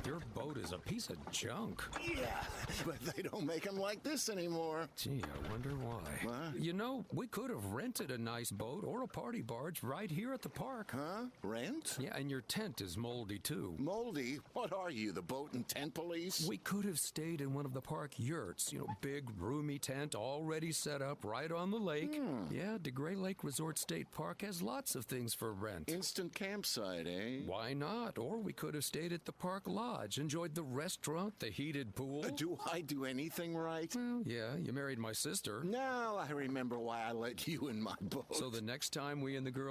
Your boat is a piece of junk. Yeah, but they don't make them like this anymore. Gee, I wonder why. What? We could have rented a nice boat or a party barge right here at the park. Huh? Rent? Yeah, and your tent is moldy, too. Moldy? What are you, the boat and tent police? We could have stayed in one of the park yurts. Big, roomy tent already set up right on the lake. Yeah, DeGray Lake Resort State Park has lots of things for rent. Instant campsite, eh? Why not? Or we could have stayed at the park lodge, enjoyed the restaurant, the heated pool. Do I do anything right? Well, yeah, you married my sister. Now I remember why I let you in my boat. So the next time we and the girls